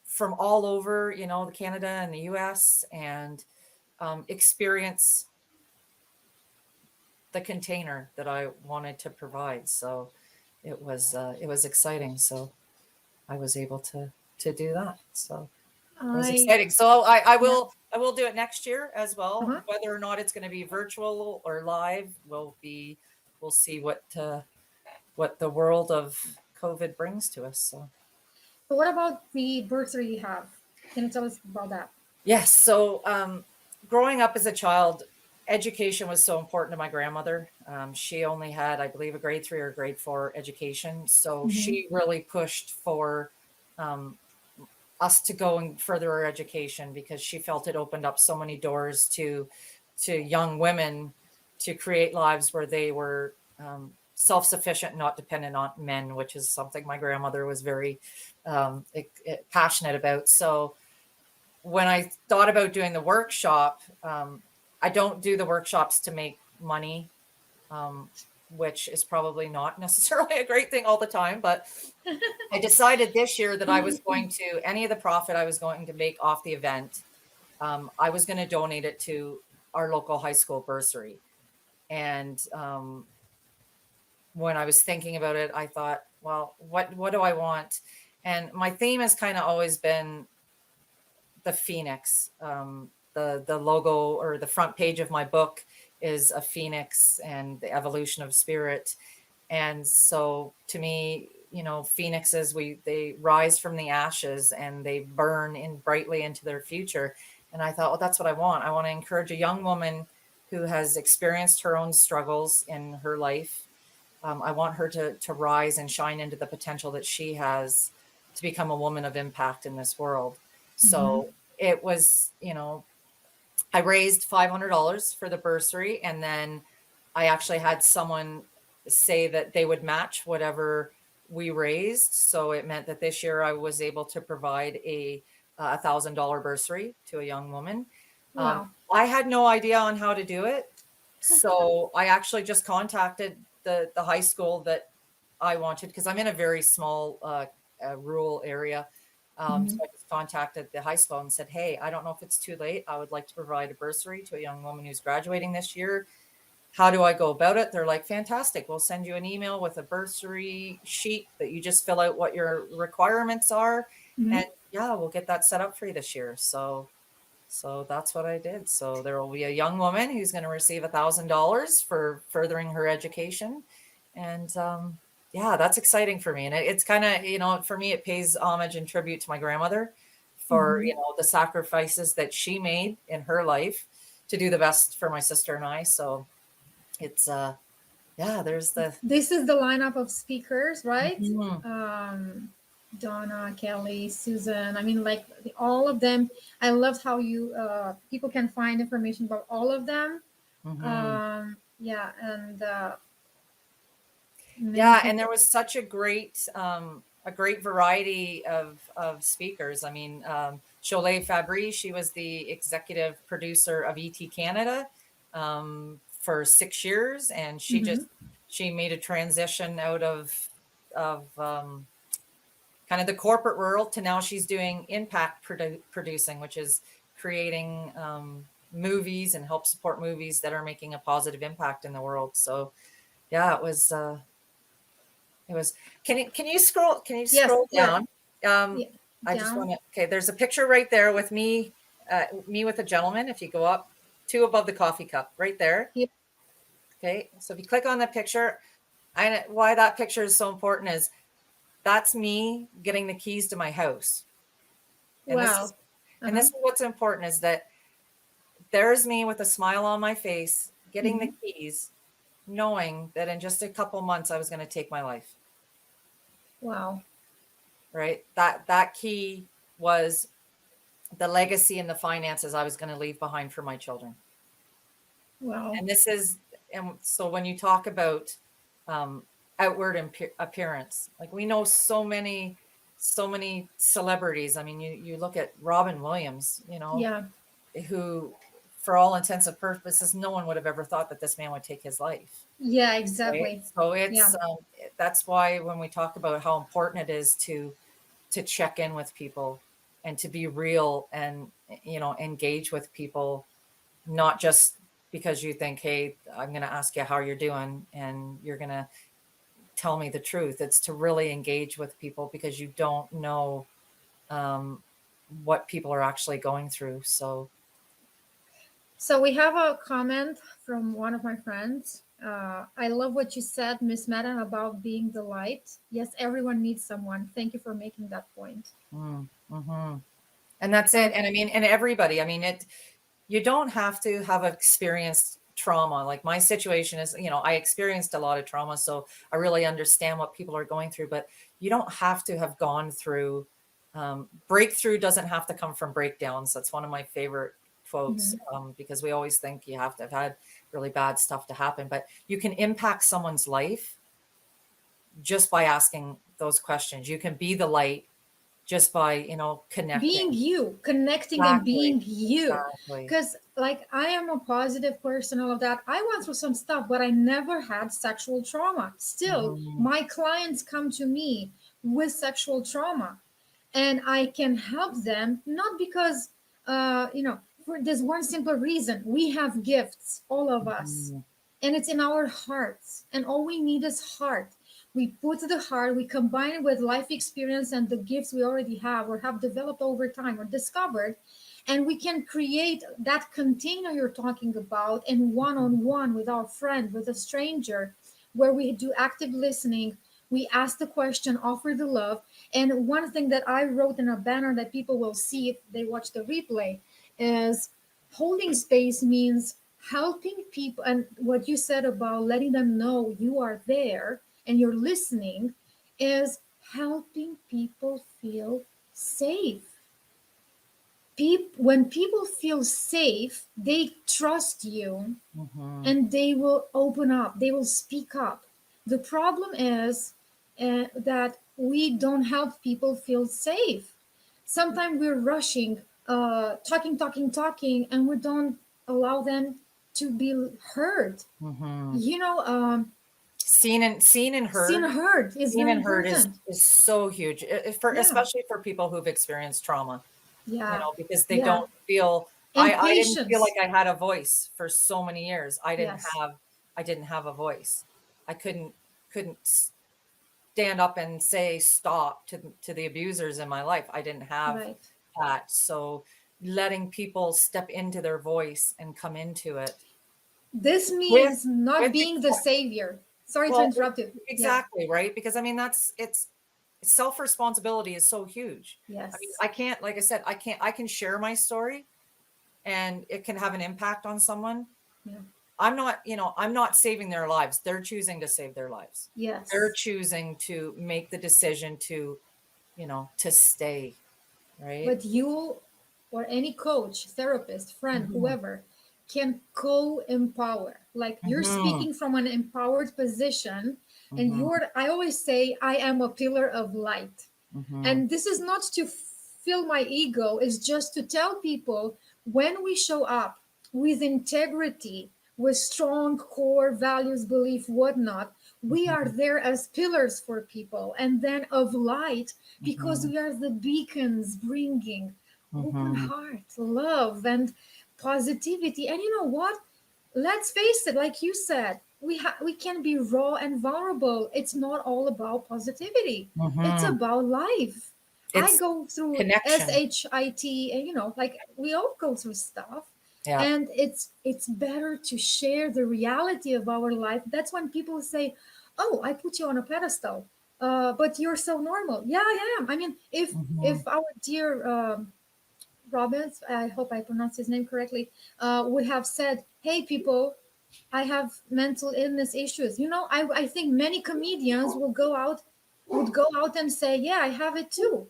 from all over, the Canada and the U.S. and experience the container that I wanted to provide. So it was exciting. So I was able to do that. So it was I exciting. So I Yeah. will do it next year as well. Uh-huh. Whether or not it's going to be virtual or live we'll see what the world of COVID brings to us. So, So what about the bursary you have? Can you tell us about that? yes. So, growing up as a child, education was so important to my grandmother. She only had, I believe, a grade 3 or grade 4 education. So Mm-hmm. she really pushed for um, us to go and further our education because she felt it opened up so many doors to young women to create lives where they were self-sufficient, not dependent on men, which is something my grandmother was very passionate about. So when I thought about doing the workshop, I don't do the workshops to make money, um, which is probably not necessarily a great thing all the time, but I decided this year that I was going to, any of the profit I was going to make off the event, I was going to donate it to our local high school bursary. And when I was thinking about it, I thought, well, what do I want? And my theme has kind of always been the phoenix. The logo or the front page of my book is a phoenix and the evolution of spirit. And so to me, phoenixes, they rise from the ashes and they burn in brightly into their future. And I thought, well, that's what I want. I want to encourage a young woman who has experienced her own struggles in her life. I want her to rise and shine into the potential that she has to become a woman of impact in this world. Mm-hmm. So it was, I raised $500 for the bursary, and then I actually had someone say that they would match whatever we raised. So it meant that this year I was able to provide a $1,000 bursary to a young woman. Wow. I had no idea on how to do it, so I actually just contacted the high school that I wanted because I'm in a very small rural area. So Mm-hmm. I just contacted the high school and said, "Hey, I don't know if it's too late. I would like to provide a bursary to a young woman who's graduating this year. how do I go about it? They're like, fantastic. We'll send you an email with a bursary sheet that you just fill out what your requirements are. Mhm. And yeah, we'll get that set up for you this year. So that's what I did. So there will be a young woman who's going to receive $1,000 for furthering her education. And yeah, that's exciting for me. And it's kind of, you know, for me, it pays homage and tribute to my grandmother for, you Mhm. know, the sacrifices that she made in her life to do the best for my sister and I. So it's, yeah, there's the, This is the lineup of speakers, right? Mhm, Donna, Kelly, Susan. I mean, like all of them. I loved how you people can find information about all of them. mhm. Yeah, and many Yeah, and there people. was such a great variety of speakers. I mean, Cholet Fabry, she was the executive producer of ET Canada for 6 years, and Mhm. she made a transition out of kind of the corporate world to now she's doing impact producing, which is creating movies and help support movies that are making a positive impact in the world. So yeah, it was. Can you scroll? Can you Yes, scroll yeah, down? Um, yeah. I just Down. want to. Okay, there's a picture right there with me, me with a gentleman. If you go up two above the coffee cup, right there. Here. Okay, so if you click on that picture, I why that picture is so important is that's me getting the keys to my house, and Wow. this Uh-huh. is what's important is that there's me with a smile on my face getting the Hmm. keys, knowing that in just a couple months I was going to take my life. Wow. Right, that key was the legacy and the finances I was going to leave behind for my children. Wow. And this is, and so when you talk about um, outward appearance, like we know so many celebrities. I mean, you look at Robin Williams, you know, Yeah. who, for all intents and purposes, no one would have ever thought that this man would take his life. Yeah, Right. exactly. So Yeah. that's why when we talk about how important it is to check in with people and to be real and, you know, engage with people, not just because you think, hey, I'm going to ask you how you're doing and you're going to tell me the truth. It's to really engage with people because you don't know um, what people are actually going through. So So we have a comment from one of my friends. I love what you said, Miss Madden, about being the light. Yes, everyone needs someone. Thank you for making that point. mm-hmm. And that's it. And I mean, and everybody, I mean, you don't have to have experienced trauma. Like my situation is, you know, I experienced a lot of trauma, so I really understand what people are going through, but you don't have to have gone through breakthrough doesn't have to come from breakdowns. That's one of my favorite quotes Mhm. because we always think you have to have had really bad stuff to happen, but you can impact someone's life just by asking those questions. You can be the light just by, you know, connecting. Being you, connecting and Exactly. being you. Exactly. Because, like, I am a positive person, all of that. I went through some stuff, but I never had sexual trauma. Still, Mhm. my clients come to me with sexual trauma, and I can help them not because, for this one simple reason: we have gifts, all of us, Mhm. and it's in our hearts, and all we need is heart. We put the heart, we combine it with life experience and the gifts we already have or have developed over time or discovered, and we can create that container you're talking about in one-on-one with our friend, with a stranger, where we do active listening. We ask the question, offer the love. And one thing that I wrote in a banner that people will see if they watch the replay is holding space means helping people. And what you said about letting them know you are there and you're listening is helping people feel safe. When people feel safe, they trust you Mhm. and they will open up, they will speak up. The problem is that we don't help people feel safe. Sometimes we're rushing, talking, and we don't allow them to be heard. Mhm. You know, Seen and seen heard. heard is Seen very and heard important. is so huge for Yeah, especially for people who've experienced trauma, you yeah, know, because they yeah. don't feel And I didn't feel like patience. I had a voice for so many years. I didn't Yes, have I didn't have a voice. I couldn't stand up and say stop to the abusers in my life. I didn't have Right. that. So letting people step into their voice and come into it This with means not with being the savior. Sorry to well, interrupt you. Yeah. exactly, right? Because I mean, it's self-responsibility is so huge. I mean, Yes. I can't, like I said, I can share my story and it can have an impact on someone. Yeah. I'm not saving their lives. They're choosing to save their lives. They're Yes. choosing to make the decision to stay, right? But you or any coach, therapist, friend, Mhm. whoever can co-empower. Like you're Mhm. speaking from an empowered position, and Mhm. I always say, I am a pillar of light. Mhm. And this is not to fill my ego, it's just to tell people when we show up with integrity, with strong core values, belief, whatnot, we are Mhm. there as pillars for people and then of light, because Mhm. we are the beacons bringing open Mhm. heart, love, and positivity. And you know what? Let's face it, like you said, we can be raw and vulnerable. It's not all about positivity. It's Mhm. about life. I It's go through connection. SHIT, and like we all go through stuff. Yeah. And it's better to share the reality of our life. That's when people say, "Oh, I put you on a pedestal, but you're so normal." Yeah, I am. I mean, Mhm. if our dear Robbins, I hope I pronounced his name correctly, would have said, "Hey, people, I have mental illness issues." I think many comedians would go out and say, "Yeah, I have it too."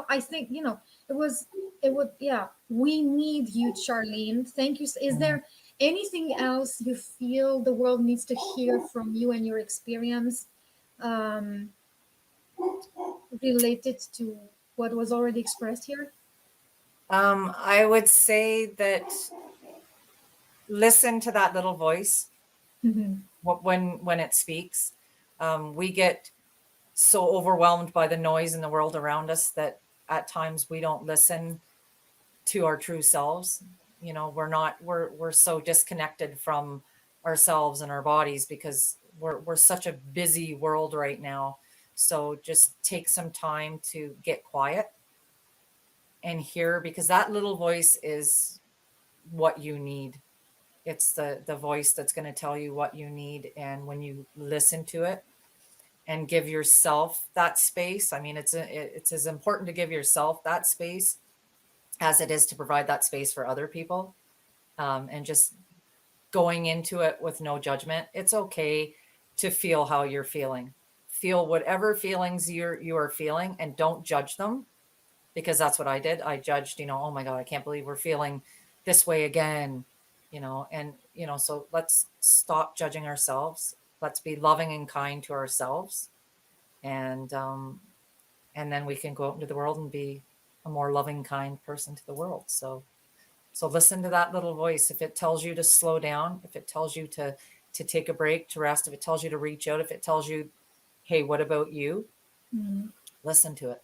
I think it was it would yeah. We need you, Charlene. Thank you. Is Mhm. there anything else you feel the world needs to hear from you and your experience, um, related to what was already expressed here? I would say that listen to that little voice Mhm. when it speaks. We get so overwhelmed by the noise in the world around us that at times we don't listen to our true selves. We're so disconnected from ourselves and our bodies because we're such a busy world right now. So just take some time to get quiet and hear, because that little voice is what you need. It's the voice that's going to tell you what you need, and when you listen to it and give yourself that space. I mean, it's as important to give yourself that space as it is to provide that space for other people. And just going into it with no judgment. It's okay to feel how you're feeling. Feel whatever feelings you are feeling, and don't judge them, because that's what I did. I judged, oh my God, I can't believe we're feeling this way again, so let's stop judging ourselves. Let's be loving and kind to ourselves, and then we can go out into the world and be a more loving, kind person to the world. So listen to that little voice. If it tells you to slow down, if it tells you to take a break, to rest, if it tells you to reach out, if it tells you, hey, what about you? Mhm. Listen to it.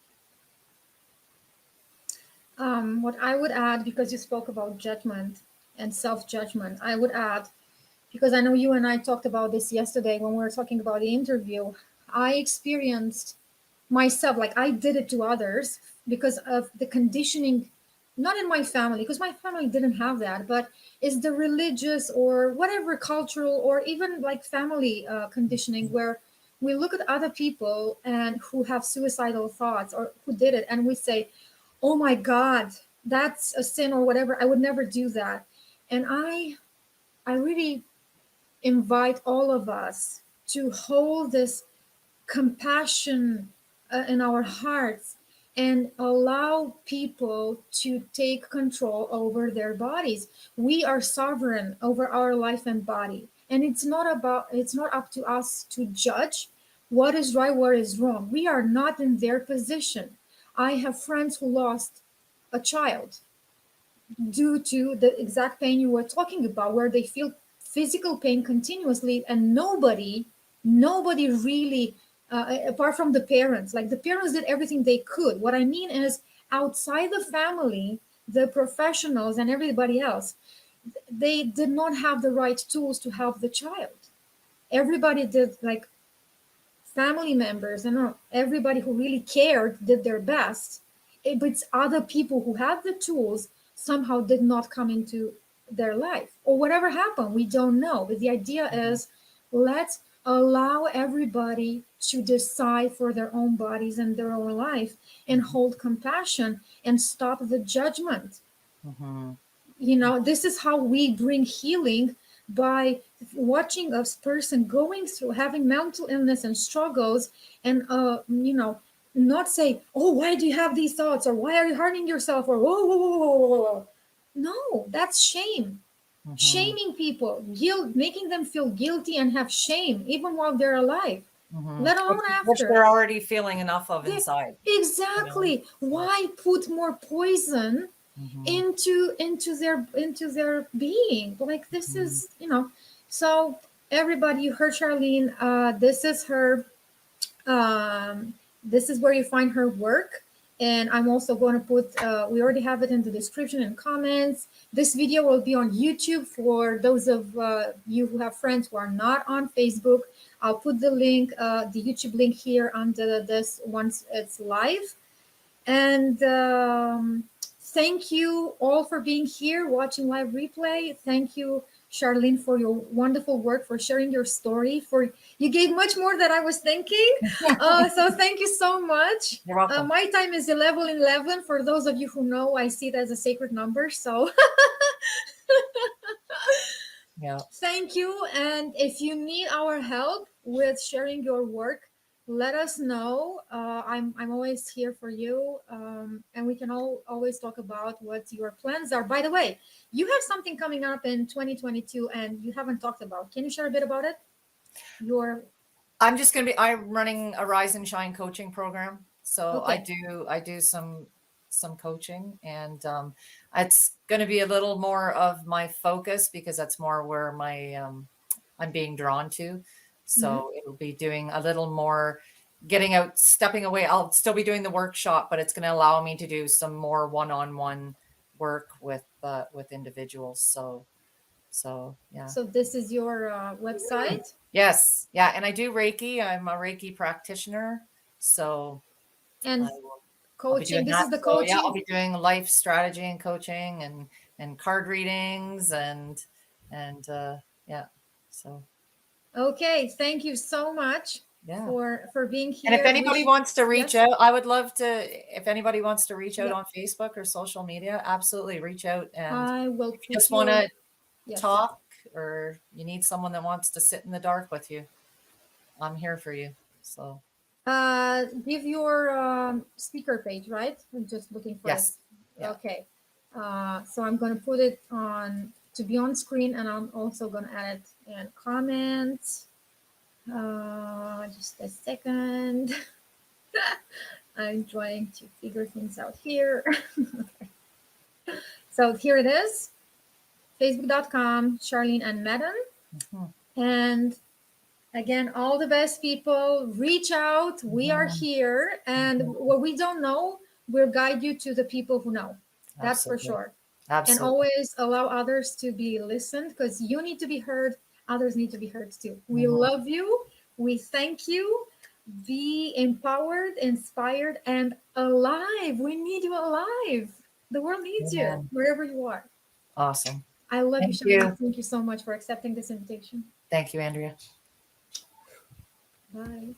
What I would add, because you spoke about judgment and self-judgment, I would add, because I know you and I talked about this yesterday when we were talking about the interview. I experienced myself, like I did it to others because of the conditioning, not in my family, because my family didn't have that, but it's the religious or whatever cultural or even like family conditioning, where we look at other people and who have suicidal thoughts or who did it, and we say, "Oh my God, that's a sin," or whatever. I would never do that. And I really invite all of us to hold this compassion in our hearts and allow people to take control over their bodies. We are sovereign over our life and body. And it's not up to us to judge what is right, what is wrong. We are not in their position. I have friends who lost a child due to the exact pain you were talking about, where they feel physical pain continuously, and nobody really, apart from the parents, like the parents did everything they could. What I mean is, outside the family, the professionals and everybody else, they did not have the right tools to help the child. Everybody did, like family members and everybody who really cared did their best. But other people who had the tools somehow did not come into their life, or whatever happened, we don't know. But the idea is, let's allow everybody to decide for their own bodies and their own life, and hold compassion and stop the judgment. Mm-hmm. This is how we bring healing, by watching a person going through having mental illness and struggles, and not say, oh, why do you have these thoughts, or why are you hurting yourself, or whoa, whoa, whoa, whoa, whoa, whoa. No, that's shame. Mm-hmm. Shaming people, guilt, making them feel guilty and have shame even while they're alive, Mm-hmm. let alone Which after. they're already feeling enough of inside. Exactly. Why put more poison into their being? Like, this is, so everybody, you heard Charlene. This is her, this is where you find her work. And I'm also going to put, we already have it in the description and comments. This video will be on YouTube for those of you who have friends who are not on Facebook. I'll put the link, the YouTube link here under this once it's live. And thank you all for being here, watching live replay. Thank you, Charlene, for your wonderful work, for sharing your story. You gave much more than I was thinking. So thank you so much. You're welcome. My time is 11:11. For those of you who know, I see it as a sacred number. So Yeah. Thank you. And if you need our help with sharing your work, let us know. I'm always here for you, and we can always talk about what your plans are. By the way, you have something coming up in 2022, and you haven't talked about. Can you share a bit about it? I'm running a Rise and Shine coaching program. So Okay. I do some coaching, and it's going to be a little more of my focus, because that's more where I'm being drawn to. So it'll be doing a little more getting out, stepping away. I'll still be doing the workshop, but it's going to allow me to do some more one-on-one work with individuals. So yeah. So this is your website? Yes. Yeah. And I do Reiki. I'm a Reiki practitioner. So And coaching. This is the coaching. Yeah, I'll be doing life strategy and coaching, and card readings, and yeah. So okay. Thank you so much for being here. And if anybody wants to reach out, I would love to. If anybody wants to reach out on Facebook or social media, absolutely reach out. And I will if you just want to talk, or you need someone that wants to sit in the dark with you, I'm here for you. So give your speaker page, right? I'm just looking for it. Yeah. Okay. So I'm going to put it on to be on screen, and I'm also going to add it in comments. Just a second. I'm trying to figure things out here. So here it is. Facebook.com, Charlene and Madden. And again, all the best, people. Reach out. We are here. And what we don't know, we'll guide you to the people who know. That's for sure. Absolutely. And always allow others to be listened, because you need to be heard. Others need to be heard too. We love you. We thank you. Be empowered, inspired, and alive. We need you alive. The world needs you wherever you are. Awesome. I love you, Charlene. Thank you so much for accepting this invitation. Thank you, Andrea. Bye.